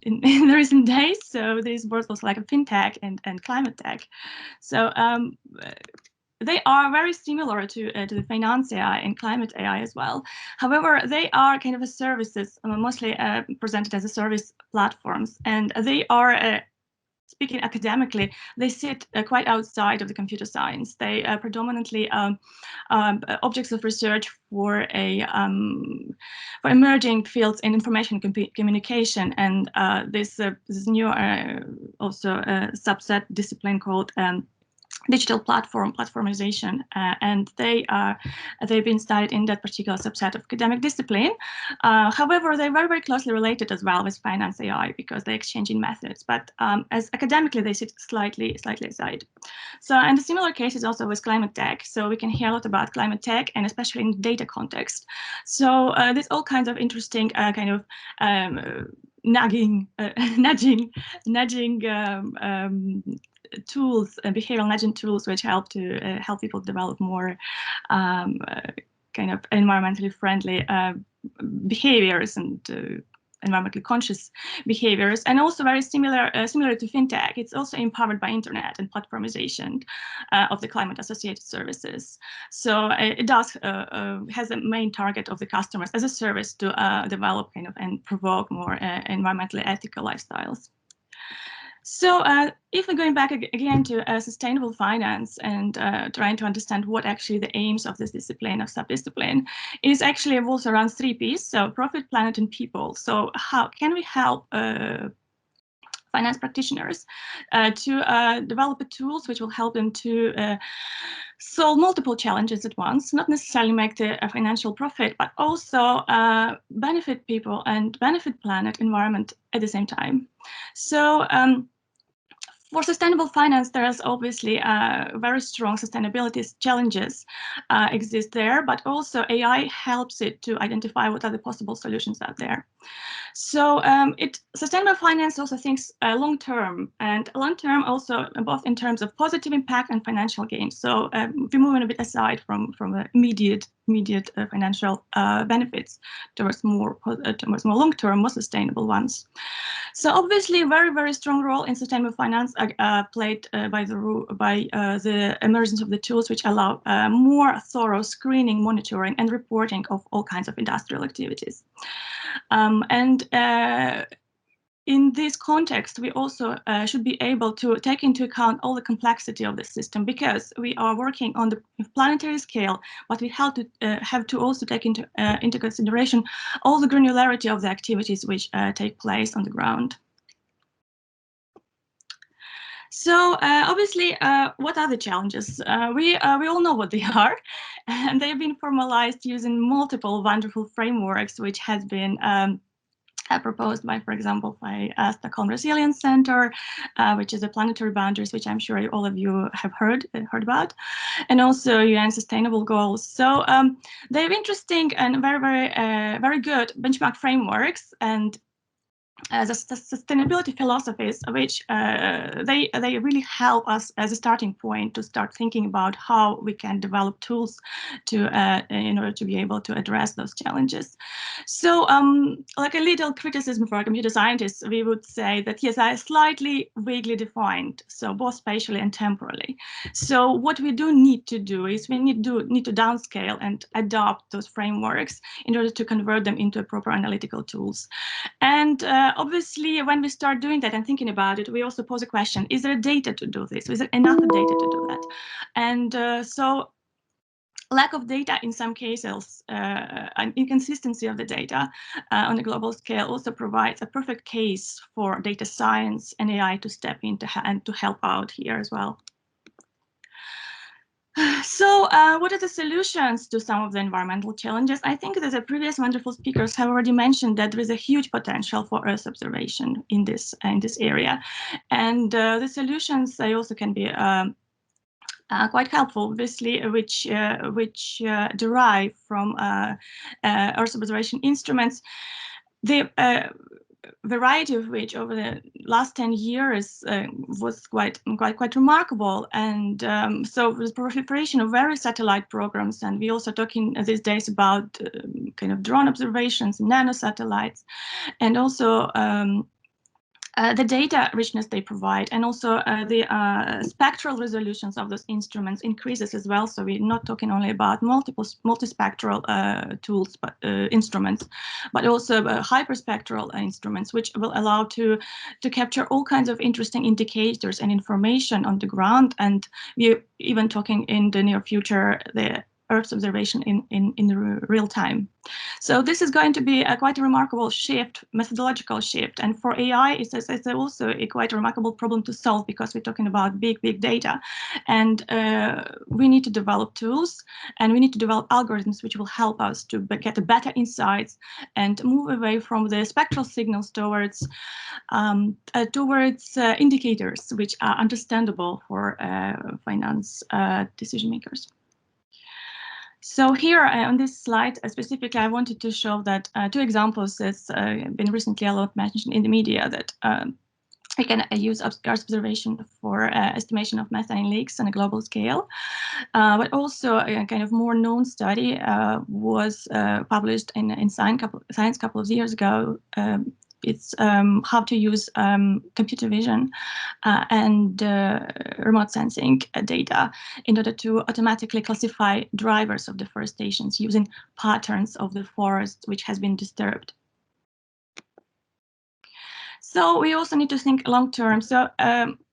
Speaker 5: in the recent days. So these words also like fintech and climate tech. So they are very similar to the finance AI and climate AI as well. However, they are kind of a services, mostly presented as a service platforms, and they are speaking academically, they sit quite outside of the computer science. They are predominantly objects of research for for emerging fields in information communication, and this new also subset discipline called digital platformization, and they've been studied in that particular subset of academic discipline. However, they're very, very closely related as well with finance AI because they exchange in methods, but as academically they sit slightly aside. So, and a similar case is also with climate tech. So we can hear a lot about climate tech, and especially in data context. So there's all kinds of interesting kind of nudging tools, behavioral nudging tools, which help to help people develop more kind of environmentally friendly behaviors and environmentally conscious behaviors, and also very similar to fintech. It's also empowered by internet and platformization of the climate associated services. So it does has a main target of the customers as a service to develop kind of and provoke more environmentally ethical lifestyles. So if we're going back again to sustainable finance and trying to understand what actually the aims of this discipline, of subdiscipline, is actually evolves around 3 Ps, so profit, planet, and people. So how can we help finance practitioners to develop tools which will help them to solve multiple challenges at once, not necessarily make the financial profit, but also benefit people and benefit planet, environment at the same time. So for sustainable finance, there is obviously very strong sustainability challenges exist there, but also AI helps it to identify what are the possible solutions out there. So sustainable finance also thinks long-term, and long-term also both in terms of positive impact and financial gain. So we're moving a bit aside from the immediate financial benefits towards more long-term, more sustainable ones. So obviously, a very, very strong role in sustainable finance played by the emergence of the tools which allow more thorough screening, monitoring, and reporting of all kinds of industrial activities. In this context, we also should be able to take into account all the complexity of the system, because we are working on the planetary scale, but we have to also take into consideration all the granularity of the activities which take place on the ground. So obviously, what are the challenges? We all know what they are, and they've been formalized using multiple wonderful frameworks, which has been proposed by, for example, by Stockholm Resilience Centre, which is the planetary boundaries, which I'm sure all of you have heard about, and also UN Sustainable Goals. So they have interesting and very good benchmark frameworks, and the sustainability philosophies, which they really help us as a starting point to start thinking about how we can develop tools to in order to be able to address those challenges. So like a little criticism for computer scientists, we would say that yes, they are slightly vaguely defined, so both spatially and temporally. So what we do need to do is we need to downscale and adopt those frameworks in order to convert them into proper analytical tools. And obviously, when we start doing that and thinking about it, we also pose a question: is there data to do this? Is there enough data to do that? And so lack of data in some cases, and inconsistency of the data on a global scale also provides a perfect case for data science and AI to step in and to help out here as well. So what are the solutions to some of the environmental challenges? I think that the previous wonderful speakers have already mentioned that there is a huge potential for Earth observation in this area. And the solutions, they also can be quite helpful, obviously, which derive from Earth observation instruments. variety of which over the last 10 years was quite remarkable. And so the proliferation of various satellite programs, and we also talking these days about kind of drone observations, nano satellites, and also the data richness they provide, and also the spectral resolutions of those instruments increases as well. So we're not talking only about multispectral tools, but instruments, but also hyperspectral instruments, which will allow to capture all kinds of interesting indicators and information on the ground. And we're even talking in the near future the Earth's observation in real time. So this is going to be quite a remarkable shift, methodological shift. And for AI, it's also a quite remarkable problem to solve, because we're talking about big data. And we need to develop tools, and we need to develop algorithms which will help us to get better insights and move away from the spectral signals towards indicators which are understandable for finance decision makers. So here on this slide, specifically, I wanted to show that two examples that's been recently a lot mentioned in the media, that we can use Earth observation for estimation of methane leaks on a global scale. But also a kind of more known study was published in Science a couple of years ago. It's how to use computer vision and remote sensing data in order to automatically classify drivers of deforestation using patterns of the forest which has been disturbed. So we also need to think long term. So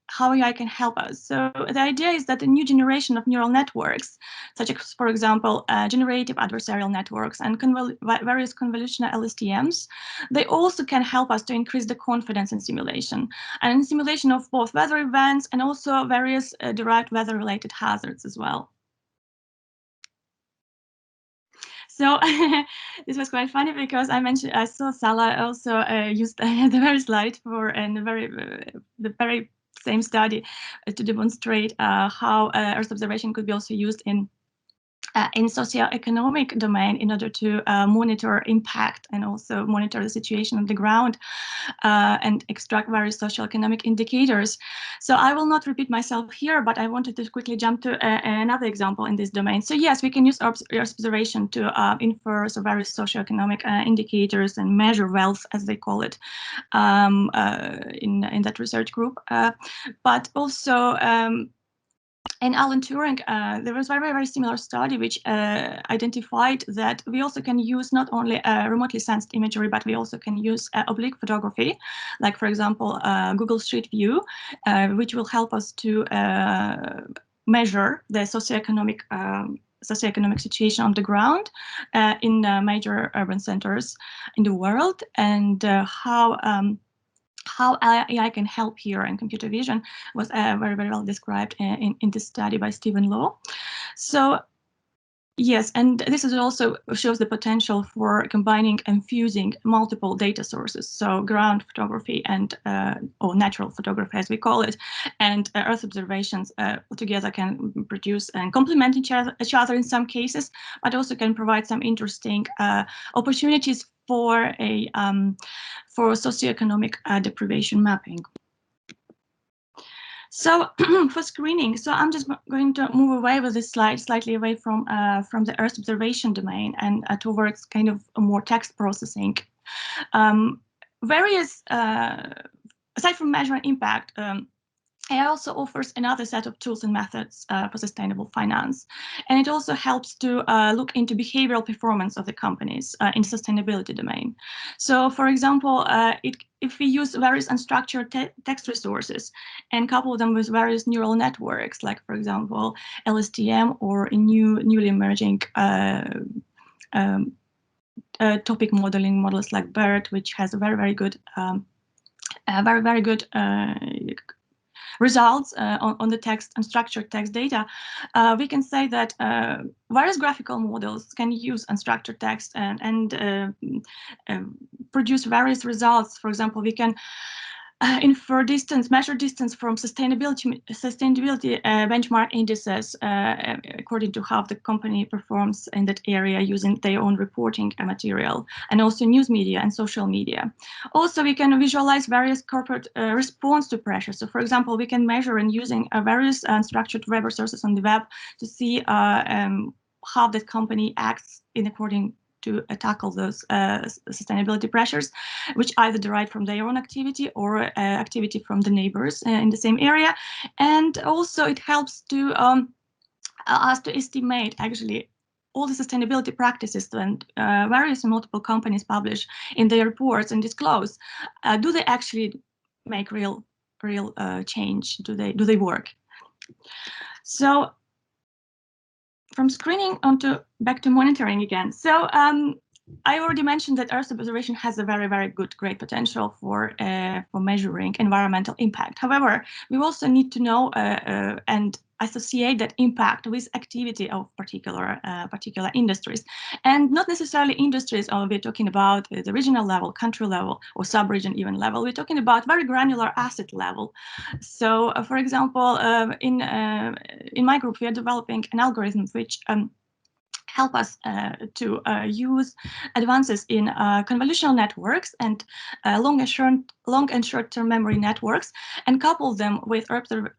Speaker 5: how AI can help us. So the idea is that a new generation of neural networks, such as, for example, generative adversarial networks and various convolutional LSTMs, they also can help us to increase the confidence in simulation, and in simulation of both weather events and also various derived weather-related hazards as well. So this was quite funny, because I saw Salla also used the very slide for the very same study to demonstrate how Earth observation could be also used in socioeconomic domain in order to monitor impact and also monitor the situation on the ground and extract various socioeconomic indicators. So I will not repeat myself here, but I wanted to quickly jump to another example in this domain. So yes, we can use Earth observation to infer various socioeconomic indicators and measure wealth, as they call it, in that research group. But also in Alan Turing, there was a very similar study which identified that we also can use not only remotely sensed imagery, but we also can use oblique photography, like, for example, Google Street View, which will help us to measure the socioeconomic situation on the ground in major urban centers in the world, and how AI can help here, and computer vision was very well described in this study by Stephen Law. So yes, and this is also shows the potential for combining and fusing multiple data sources, so ground photography and or natural photography, as we call it, and Earth observations together can produce and complement each other in some cases, but also can provide some interesting opportunities for a for socioeconomic deprivation mapping. So for screening, so I'm just going to move away with this slide slightly away from the Earth observation domain and towards kind of a more text processing. Various, aside from measuring impact, AI also offers another set of tools and methods for sustainable finance. And it also helps to look into behavioral performance of the companies in the sustainability domain. So for example, if we use various unstructured text resources and couple them with various neural networks, like, for example, LSTM or a newly emerging topic modeling models like BERT, which has a very good results on the text and structured text data, we can say that various graphical models can use unstructured text and produce various results. For example, we can infer distance, measure distance from sustainability benchmark indices according to how the company performs in that area using their own reporting material, and also news media and social media. Also, we can visualize various corporate response to pressure. So, for example, we can measure and using various unstructured web resources on the web to see how that company acts in according to tackle those sustainability pressures, which either derive from their own activity or activity from the neighbors in the same area. And also it helps to us to estimate actually all the sustainability practices and various and multiple companies publish in their reports and disclose. Do they actually make real change? Do they work? So from screening back to monitoring again. So I already mentioned that Earth observation has a very great potential for measuring environmental impact. However, we also need to know and associate that impact with activity of particular industries, and not necessarily industries. We're talking about the regional level, country level, or sub-region even level. We're talking about very granular asset level. So, for example, in my group, we are developing an algorithm which help us to use advances in convolutional networks and long and short-term memory networks, and couple them with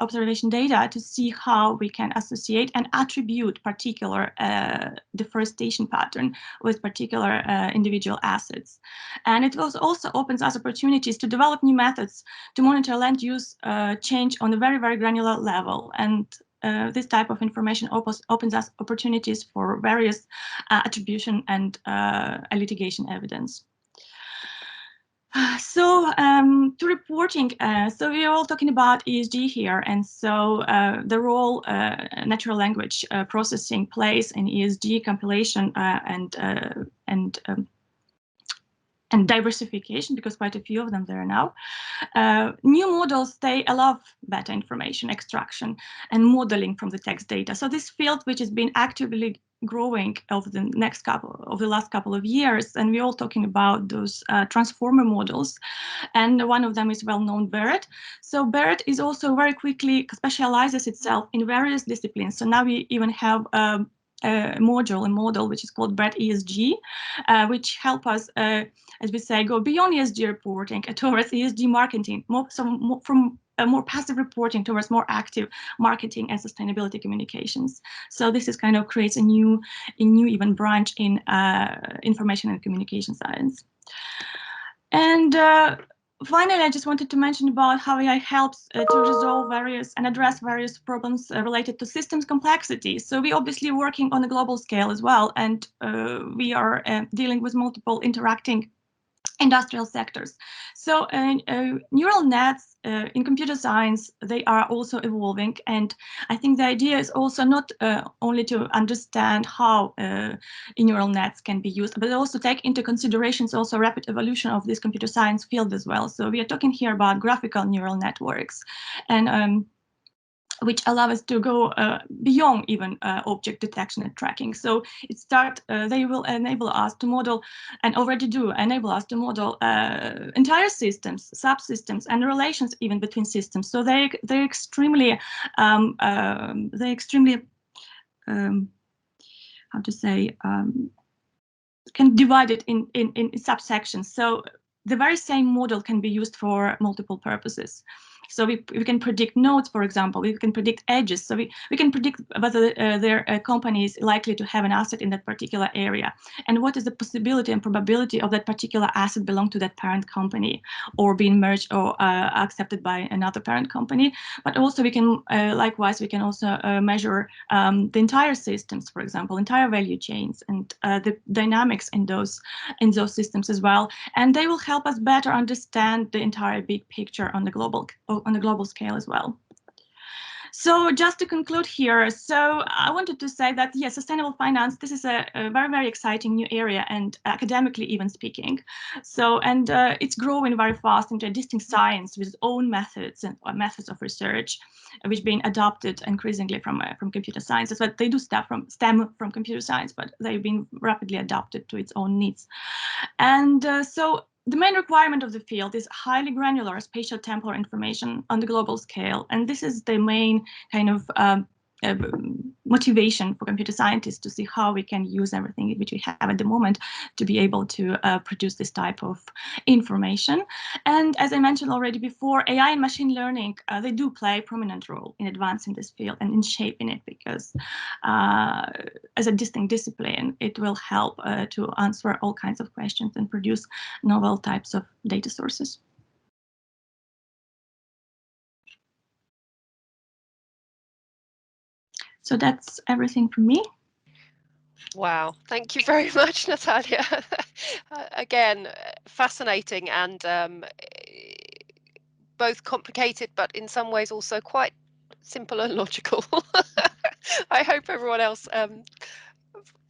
Speaker 5: observation data to see how we can associate and attribute particular deforestation pattern with particular individual assets. And it also opens us opportunities to develop new methods to monitor land use change on a very granular level. And this type of information opens us opportunities for various attribution and litigation evidence. So to reporting, so we're all talking about ESG here, and so the role natural language processing plays in ESG compilation and diversification, because quite a few of them there now. New models, they allow better information extraction and modeling from the text data. So this field, which has been actively growing over the last couple of years, and we're all talking about those transformer models, and one of them is well-known BERT. So BERT is also very quickly specializes itself in various disciplines. So now we even have a model which is called BERT ESG, which help us, as we say, go beyond ESG reporting towards ESG marketing, from more passive reporting towards more active marketing and sustainability communications. So this is kind of creates a new even branch in information and communication science. And finally, I just wanted to mention about how AI helps to resolve various and address various problems related to systems complexity. So we're obviously working on a global scale as well, and we are dealing with multiple interacting industrial sectors. So neural nets in computer science, they are also evolving, and I think the idea is also not only to understand how neural nets can be used, but also take into considerations also rapid evolution of this computer science field as well. So we are talking here about graphical neural networks, and which allow us to go beyond even object detection and tracking. So they will enable us to model, and already do enable us to model entire systems, subsystems, and relations even between systems. So they're extremely how to say, can divide it in subsections. So the very same model can be used for multiple purposes. So we can predict nodes, for example, we can predict edges. So we can predict whether their company is likely to have an asset in that particular area, and what is the possibility and probability of that particular asset belong to that parent company or being merged or accepted by another parent company. But also we can, likewise, we can also measure the entire systems, for example, entire value chains, and the dynamics in those systems as well. And they will help us better understand the entire big picture on the global scale as well. So just to conclude here, so I wanted to say that, yes, sustainable finance, this is a very exciting new area, and academically even speaking. So, and it's growing very fast into a distinct science with its own methods and methods of research, which being adopted increasingly from computer sciences. But they do stem from computer science, but they've been rapidly adapted to its own needs. And so the main requirement of the field is highly granular spatial temporal information on the global scale. And this is the main kind of motivation for computer scientists to see how we can use everything which we have at the moment to be able to produce this type of information. And as I mentioned already before, AI and machine learning, they do play a prominent role in advancing this field and in shaping it, because as a distinct discipline, it will help to answer all kinds of questions and produce novel types of data sources. So that's everything from me.
Speaker 1: Wow, thank you very much, Nataliya. Again, fascinating and both complicated, but in some ways also quite simple and logical. I hope everyone else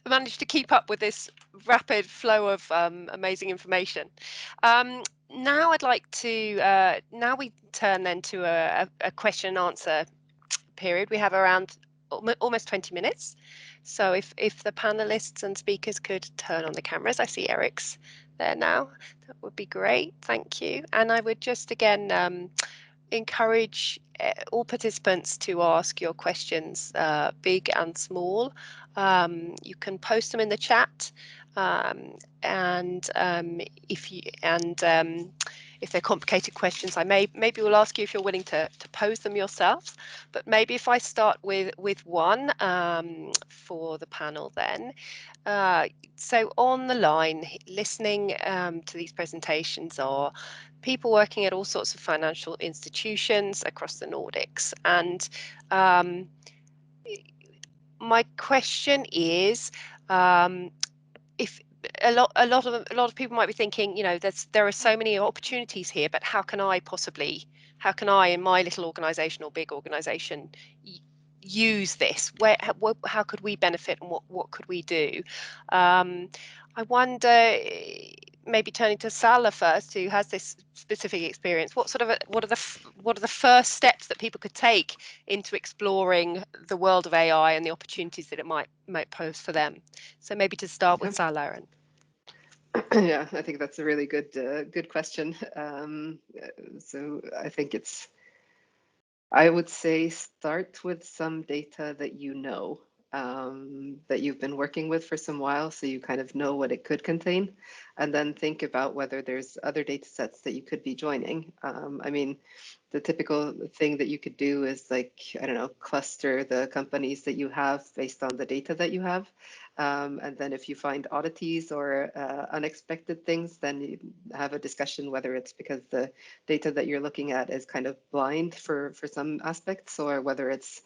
Speaker 1: managed to keep up with this rapid flow of amazing information. Now I'd like to, now we turn then to a question and answer period. We have around almost 20 minutes. So if the panelists and speakers could turn on the cameras, I see Erik's there now, that would be great. Thank you. And I would just again encourage all participants to ask your questions, big and small. You can post them in the chat, if they're complicated questions, I maybe will ask you if you're willing to pose them yourselves. But maybe if I start with one for the panel then. So on the line, listening to these presentations are people working at all sorts of financial institutions across the Nordics. And my question is, if a lot of people might be thinking, you know, there are so many opportunities here, but how can I in my little organization or big organization use this? How could we benefit, and what could we do? I wonder, maybe turning to Salla first, who has this specific experience. What are the first steps that people could take into exploring the world of AI and the opportunities that it might pose for them? So maybe to start with Salla.
Speaker 4: Yeah, I think that's a really good question. So I think I would say start with some data that you know, that you've been working with for some while, so you kind of know what it could contain, and then think about whether there's other data sets that you could be joining. I mean, the typical thing that you could do is, like, I don't know, cluster the companies that you have based on the data that you have. And then if you find oddities or unexpected things, then you have a discussion whether it's because the data that you're looking at is kind of blind for some aspects, or whether it's,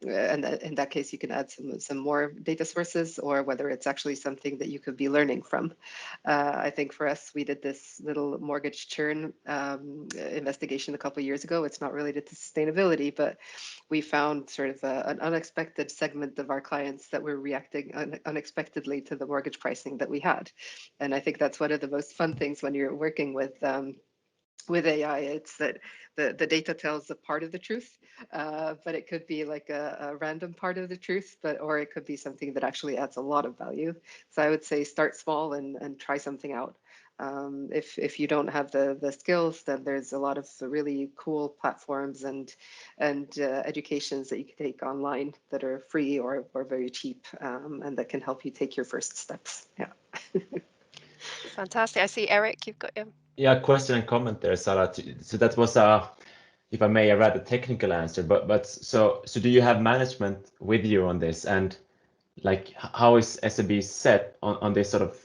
Speaker 4: and in that case, you can add some more data sources, or whether it's actually something that you could be learning from. I think for us, we did this little mortgage churn investigation a couple of years ago. It's not related to sustainability, but we found sort of an unexpected segment of our clients that were reacting unexpectedly to the mortgage pricing that we had. And I think that's one of the most fun things when you're working with AI. It's that the data tells a part of the truth, but it could be like a random part of the truth, or it could be something that actually adds a lot of value. So I would say start small and try something out. If you don't have the skills, then there's a lot of really cool platforms and educations that you can take online that are free or very cheap, and that can help you take your first steps. Yeah.
Speaker 1: Fantastic. I see Erik, you've got your...
Speaker 2: Yeah, question and comment there, Salla. So that was if I may, a rather technical answer, but so do you have management with you on this, and like how is SEB set on this sort of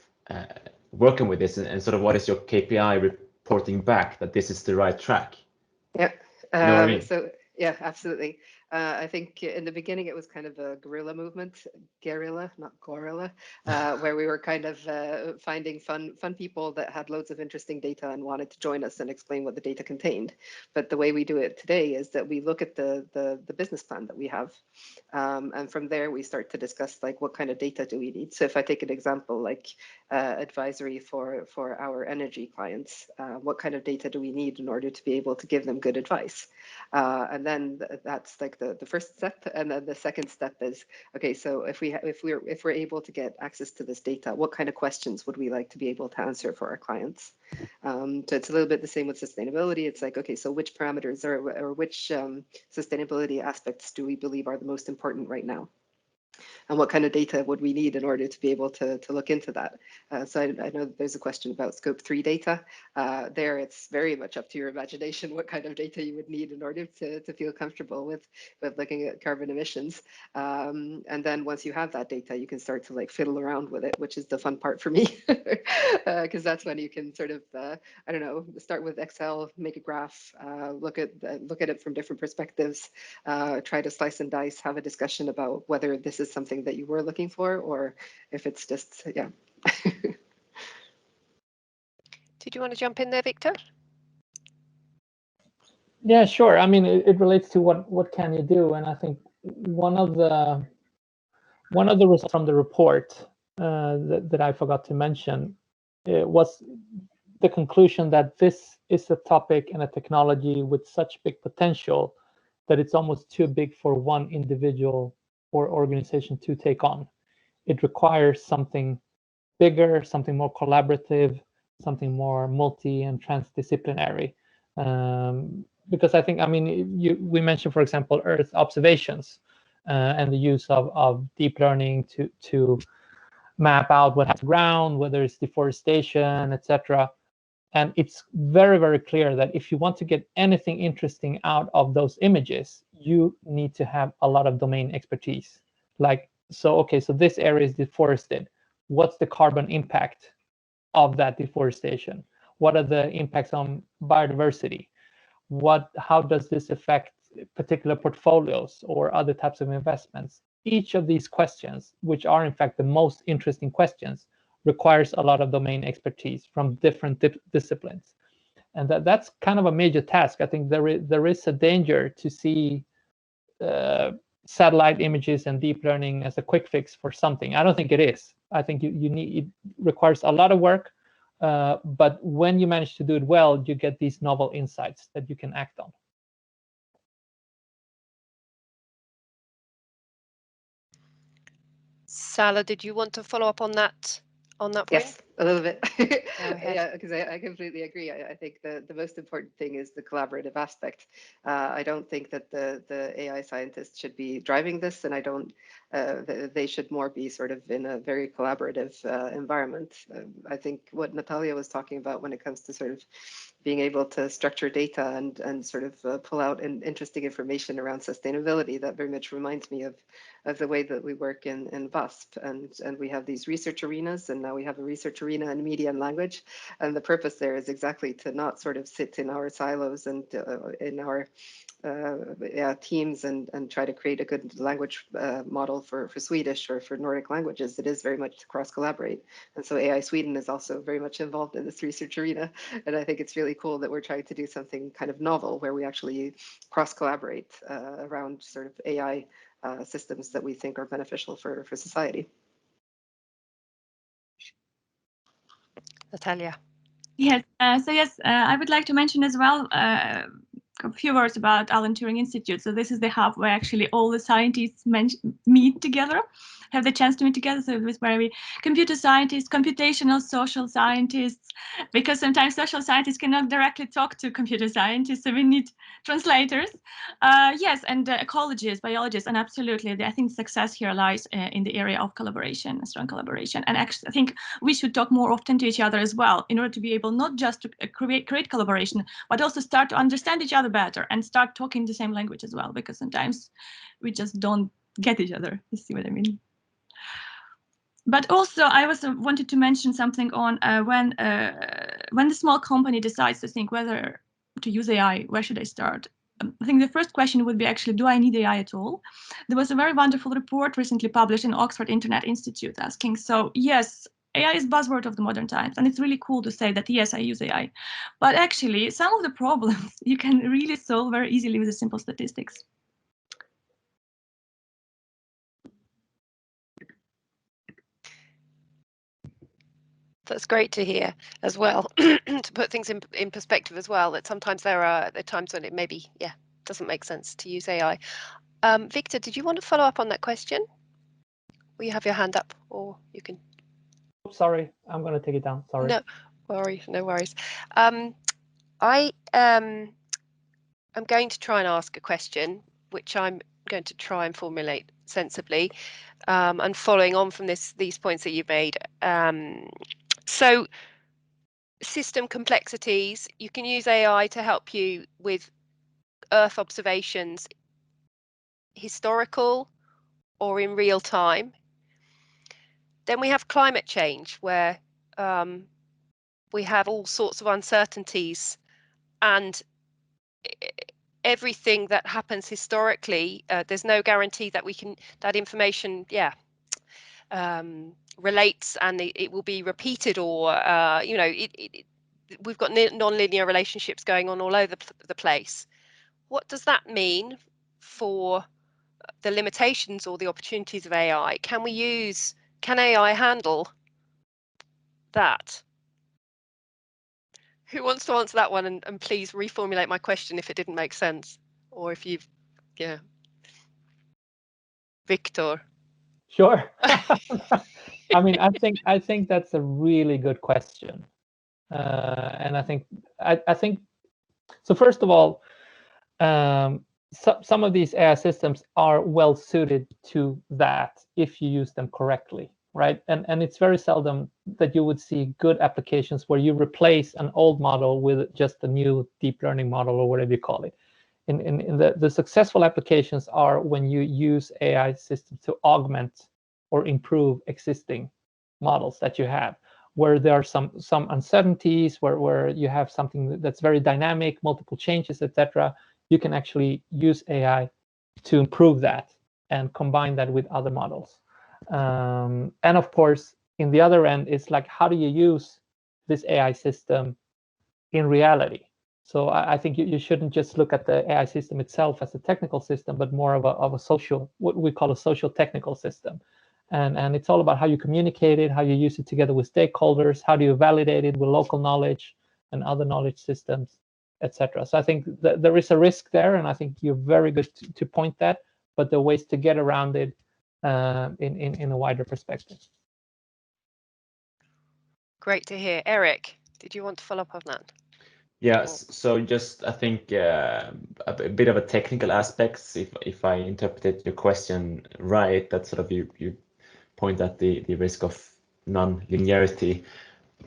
Speaker 2: working with this, and sort of what is your KPI reporting back that this is the right track?
Speaker 4: Yeah.
Speaker 2: You know what I mean?
Speaker 4: So yeah, absolutely. I think in the beginning it was kind of a guerrilla movement, not gorilla, where we were kind of finding fun people that had loads of interesting data and wanted to join us and explain what the data contained. But the way we do it today is that we look at the business plan that we have, and from there we start to discuss, like, what kind of data do we need. So if I take an example, like advisory for our energy clients, what kind of data do we need in order to be able to give them good advice? And then that's like the first step. And then the second step is, okay, so if we're able to get access to this data, what kind of questions would we like to be able to answer for our clients? So it's a little bit the same with sustainability. It's like, okay, so which parameters or which sustainability aspects do we believe are the most important right now? And what kind of data would we need in order to be able to look into that? So I know there's a question about scope 3 data. There, it's very much up to your imagination what kind of data you would need in order to feel comfortable with looking at carbon emissions. And then once you have that data, you can start to like fiddle around with it, which is the fun part for me, because that's when you can sort of, I don't know, start with Excel, make a graph, look at it from different perspectives, try to slice and dice, have a discussion about whether this is something that you were looking for, or if it's just, yeah.
Speaker 1: Did you want to jump in there, Victor?
Speaker 3: Yeah, sure. I mean, it relates to what can you do, and I think one of the results from the report that I forgot to mention was the conclusion that this is a topic and a technology with such big potential that it's almost too big for one individual or organization to take on. It requires something bigger, something more collaborative, something more multi and transdisciplinary. Because I think, I mean, we mentioned, for example, Earth observations and the use of deep learning to map out what happens on the ground, whether it's deforestation, etc. And it's very, very clear that if you want to get anything interesting out of those images, you need to have a lot of domain expertise. Like, so, okay, so this area is deforested. What's the carbon impact of that deforestation? What are the impacts on biodiversity? How does this affect particular portfolios or other types of investments? Each of these questions, which are in fact the most interesting questions, requires a lot of domain expertise from different disciplines. And that's kind of a major task. I think there is a danger to see satellite images and deep learning as a quick fix for something. I don't think it is. I think it requires a lot of work, but when you manage to do it well, you get these novel insights that you can act on.
Speaker 1: Salla, did you want to follow up on that point?
Speaker 4: Yes, a little bit. Yeah, because I completely agree. I think the most important thing is the collaborative aspect. I don't think that the AI scientists should be driving this, and I don't. They should more be sort of in a very collaborative environment. I think what Nataliya was talking about when it comes to sort of being able to structure data and sort of pull out interesting information around sustainability, that very much reminds me of the way that we work in VASP, and we have these research arenas, and now we have a research arena in media and language, and the purpose there is exactly to not sort of sit in our silos and in our teams and try to create a good language model for Swedish or for Nordic languages. It is very much to cross collaborate, and so AI Sweden is also very much involved in this research arena, and I think it's really cool that we're trying to do something kind of novel where we actually cross collaborate around sort of AI systems that we think are beneficial for society.
Speaker 1: Nataliya.
Speaker 5: Yes, I would like to mention as well a few words about Alan Turing Institute. So this is the hub where actually all the scientists meet together, have the chance to meet together. So it was where we computer scientists, computational social scientists, because sometimes social scientists cannot directly talk to computer scientists, so we need translators. Yes, and ecologists, biologists, and absolutely, I think success here lies in the area of collaboration, strong collaboration. And actually, I think we should talk more often to each other as well, in order to be able not just to create collaboration, but also start to understand each other better and start talking the same language as well, because sometimes we just don't get each other. You see what I mean? But also, I also wanted to mention something on when the small company decides to think whether to use AI, where should I start? I think the first question would be actually, do I need AI at all? There was a very wonderful report recently published in Oxford Internet Institute asking, so yes, AI is buzzword of the modern times, and it's really cool to say that, yes, I use AI. But actually, some of the problems you can really solve very easily with the simple statistics.
Speaker 1: That's great to hear as well, to put things in perspective as well, that sometimes there are times when it maybe, doesn't make sense to use AI. Victor, did you want to follow up on that question? Will you have your hand up, or you can?
Speaker 3: Sorry, I'm going to take it down. Sorry.
Speaker 1: No worries. I'm going to try and ask a question, which I'm going to try and formulate sensibly, and following on from these points that you made. So, system complexities, you can use AI to help you with Earth observations, historical or in real time. Then we have climate change, where we have all sorts of uncertainties, and everything that happens historically, there's no guarantee that that information, relates and it will be repeated, or we've got non-linear relationships going on all over the place. What does that mean for the limitations or the opportunities of AI? Can AI handle that? Who wants to answer that one? And please reformulate my question if it didn't make sense, or if you've, Victor.
Speaker 3: Sure. I mean, I think that's a really good question, and I think so. First of all, some of these AI systems are well suited to that if you use them correctly, right? And it's very seldom that you would see good applications where you replace an old model with just a new deep learning model, or whatever you call it. In the successful applications are when you use AI systems to augment or improve existing models that you have, where there are some uncertainties, where you have something that's very dynamic, multiple changes, etc. You can actually use AI to improve that and combine that with other models. And of course, in the other end, it's like, how do you use this AI system in reality? So I think you shouldn't just look at the AI system itself as a technical system, but more of a social, what we call a social technical system. And it's all about how you communicate it, how you use it together with stakeholders, how do you validate it with local knowledge and other knowledge systems, etc. So I think that there is a risk there, and I think you're very good to point that, but there are ways to get around it in a wider perspective.
Speaker 1: Great to hear. Erik, did you want to follow up on that?
Speaker 2: Yes, so just I think a bit of a technical aspects, if I interpreted your question right, that sort of you point at the risk of non-linearity.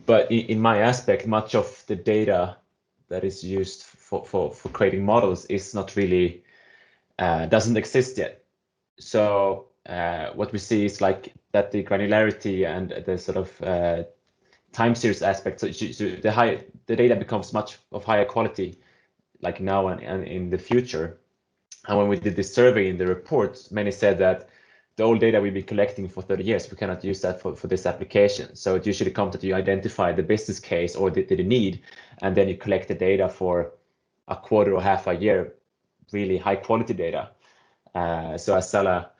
Speaker 2: But in my aspect, much of the data that is used for creating models is not really, doesn't exist yet. So what we see is like that the granularity and the sort of time series aspect, so the data becomes much of higher quality, like now and in the future. And when we did this survey in the report, many said that the old data we've been collecting for 30 years, we cannot use that for this application. So it usually comes that you identify the business case or the need, and then you collect the data for a quarter or half a year, really high quality data. So as Salla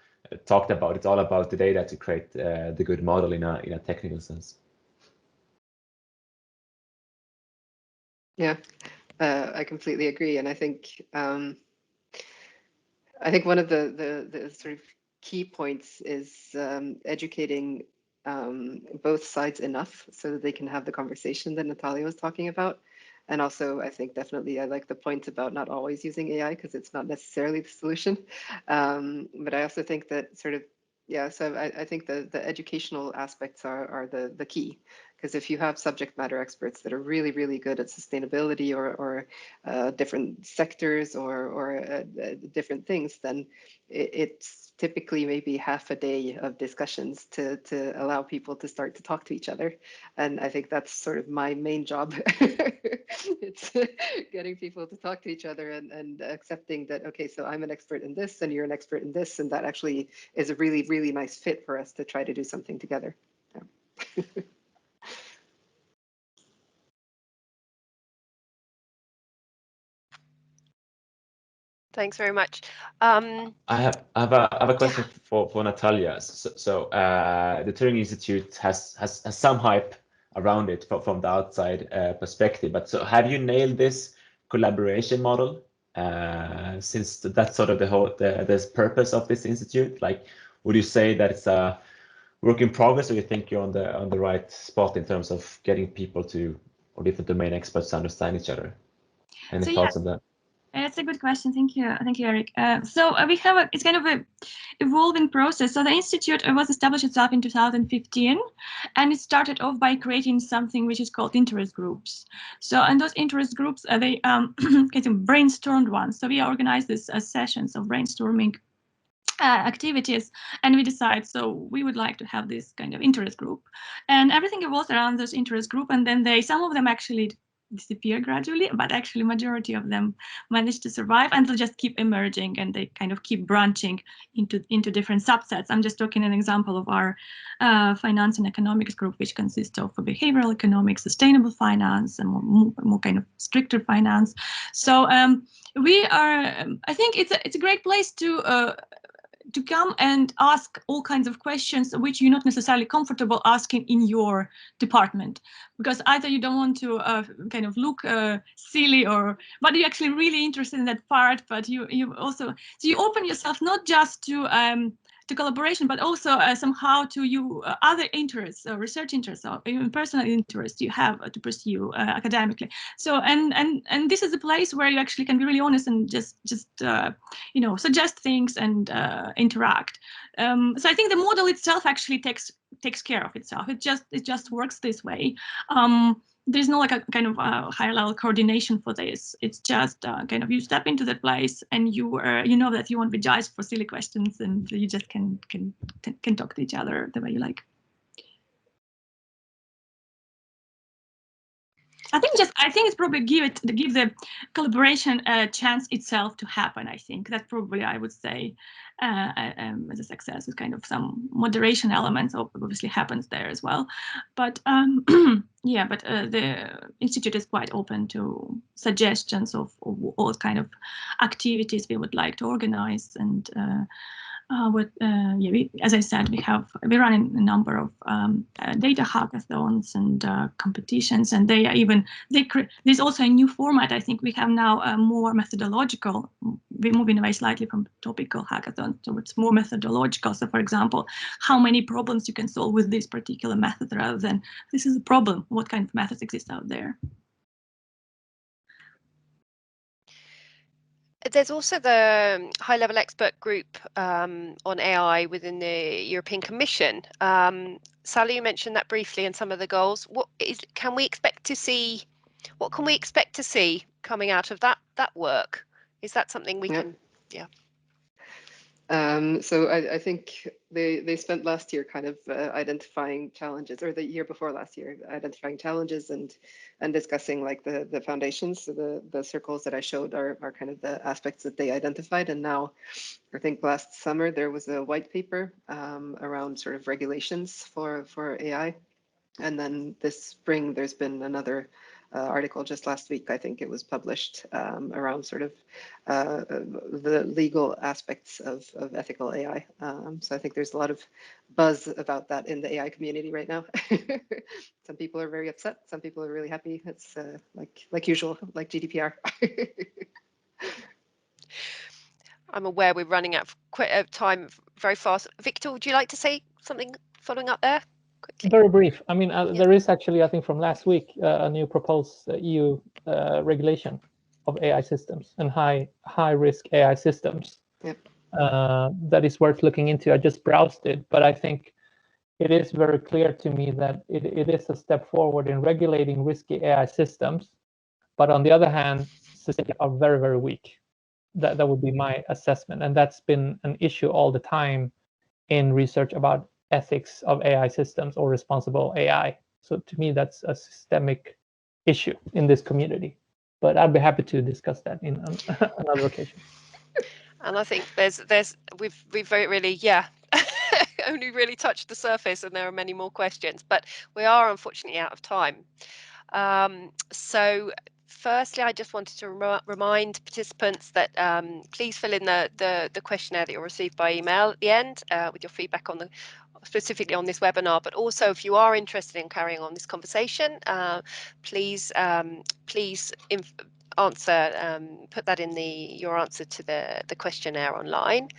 Speaker 2: talked about, it's all about the data to create the good model in a technical sense.
Speaker 4: Yeah, I completely agree, and I think one of the sort of key points is educating both sides enough so that they can have the conversation that Nataliya was talking about. And also, I think definitely I like the point about not always using AI because it's not necessarily the solution. But I also think that sort of, yeah, so I think the educational aspects are the key. Because if you have subject matter experts that are really, really good at sustainability or different sectors or different things, then it's typically maybe half a day of discussions to allow people to start to talk to each other. And I think that's sort of my main job. It's getting people to talk to each other and accepting that, okay, so I'm an expert in this and you're an expert in this, and that actually is a really, really nice fit for us to try to do something together. Yeah.
Speaker 1: Thanks very much.
Speaker 2: I have a question for Nataliya. So the Turing Institute has some hype around it from the outside perspective. But so have you nailed this collaboration model since that's sort of the purpose of this institute? Like, would you say that it's a work in progress, or you think you're on the right spot in terms of getting people to, or different domain experts to understand each other? Any thoughts on that?
Speaker 5: It's a good question. Thank you, Erik. So we have it's kind of a evolving process. So the institute was established itself in 2015, and it started off by creating something which is called interest groups. So and those interest groups they kind of brainstormed ones. So we organized these sessions of brainstorming activities, and we decide so we would like to have this kind of interest group, and everything evolves around this interest group, and then some of them actually disappear gradually, but actually majority of them manage to survive, and they'll just keep emerging, and they kind of keep branching into different subsets. I'm just talking an example of our finance and economics group, which consists of behavioral economics, sustainable finance, and more kind of stricter finance. So we are I think it's a great place to come and ask all kinds of questions which you're not necessarily comfortable asking in your department, because either you don't want to kind of look silly, but you're actually really interested in that part, but you also, so you open yourself not just to collaboration, but also somehow to you other interests, research interests, or even personal interests you have to pursue academically. So and this is a place where you actually can be really honest and just you know, suggest things and interact. So I think the model itself actually takes care of itself. It just works this way. There's no like a kind of higher level coordination for this. It's just kind of you step into that place and you know that you won't be judged for silly questions, and you just can talk to each other the way you like. I think it's probably give the collaboration a chance itself to happen. I think that probably I would say as a success with kind of some moderation elements obviously happens there as well. But yeah, but the institute is quite open to suggestions of all kind of activities we would like to organize, and as I said, we run a number of data hackathons and competitions, and there's also a new format. I think we have now a more methodological. We're moving away slightly from topical hackathons towards more methodological. So, for example, how many problems you can solve with this particular method, rather than this is a problem. What kind of methods exist out there?
Speaker 1: There's also the high-level expert group on AI within the European Commission. Sally, you mentioned that briefly in some of the goals. What can we expect to see coming out of that work? Is that something we can? Yeah.
Speaker 4: So I think they spent last year kind of identifying challenges, or the year before last year, identifying challenges and discussing like the foundations. So the circles that I showed are kind of the aspects that they identified. And now I think last summer there was a white paper around sort of regulations for AI. And then this spring there's been another article just last week, I think it was published, around sort of the legal aspects of ethical AI. So I think there's a lot of buzz about that in the AI community right now. Some people are very upset, some people are really happy. It's like usual, like GDPR.
Speaker 1: I'm aware we're running out of time very fast. Victor, would you like to say something following up there? Quickly.
Speaker 3: Very brief. I mean, there is actually, I think from last week, a new proposed EU regulation of AI systems and high risk AI systems.
Speaker 4: Yep.
Speaker 3: That is worth looking into. I just browsed it, but I think it is very clear to me that it is a step forward in regulating risky AI systems. But on the other hand, systems are very, very weak. That would be my assessment. And that's been an issue all the time in research about ethics of AI systems or responsible AI. So to me, that's a systemic issue in this community. But I'd be happy to discuss that in another occasion.
Speaker 1: And I think we've really only really touched the surface, and there are many more questions, but we are unfortunately out of time. So firstly, I just wanted to remind participants that please fill in the questionnaire that you'll receive by email at the end with your feedback on specifically on this webinar, but also if you are interested in carrying on this conversation, please put that in your answer to the questionnaire online.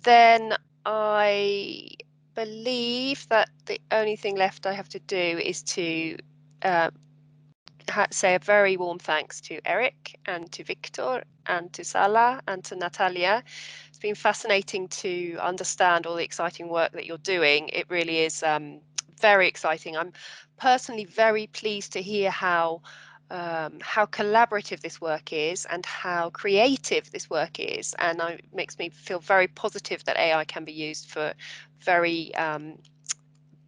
Speaker 1: Then I believe that the only thing left I have to do is to say a very warm thanks to Erik and to Victor and to Salla and to Nataliya. It's been fascinating to understand all the exciting work that you're doing. It really is very exciting. I'm personally very pleased to hear how collaborative this work is and how creative this work is, and it makes me feel very positive that AI can be used for very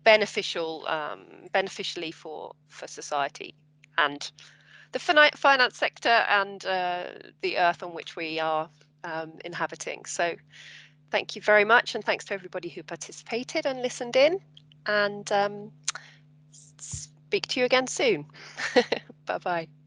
Speaker 1: beneficially for society and the finance sector and the earth on which we are inhabiting. So thank you very much, and thanks to everybody who participated and listened in, and speak to you again soon. Bye-bye.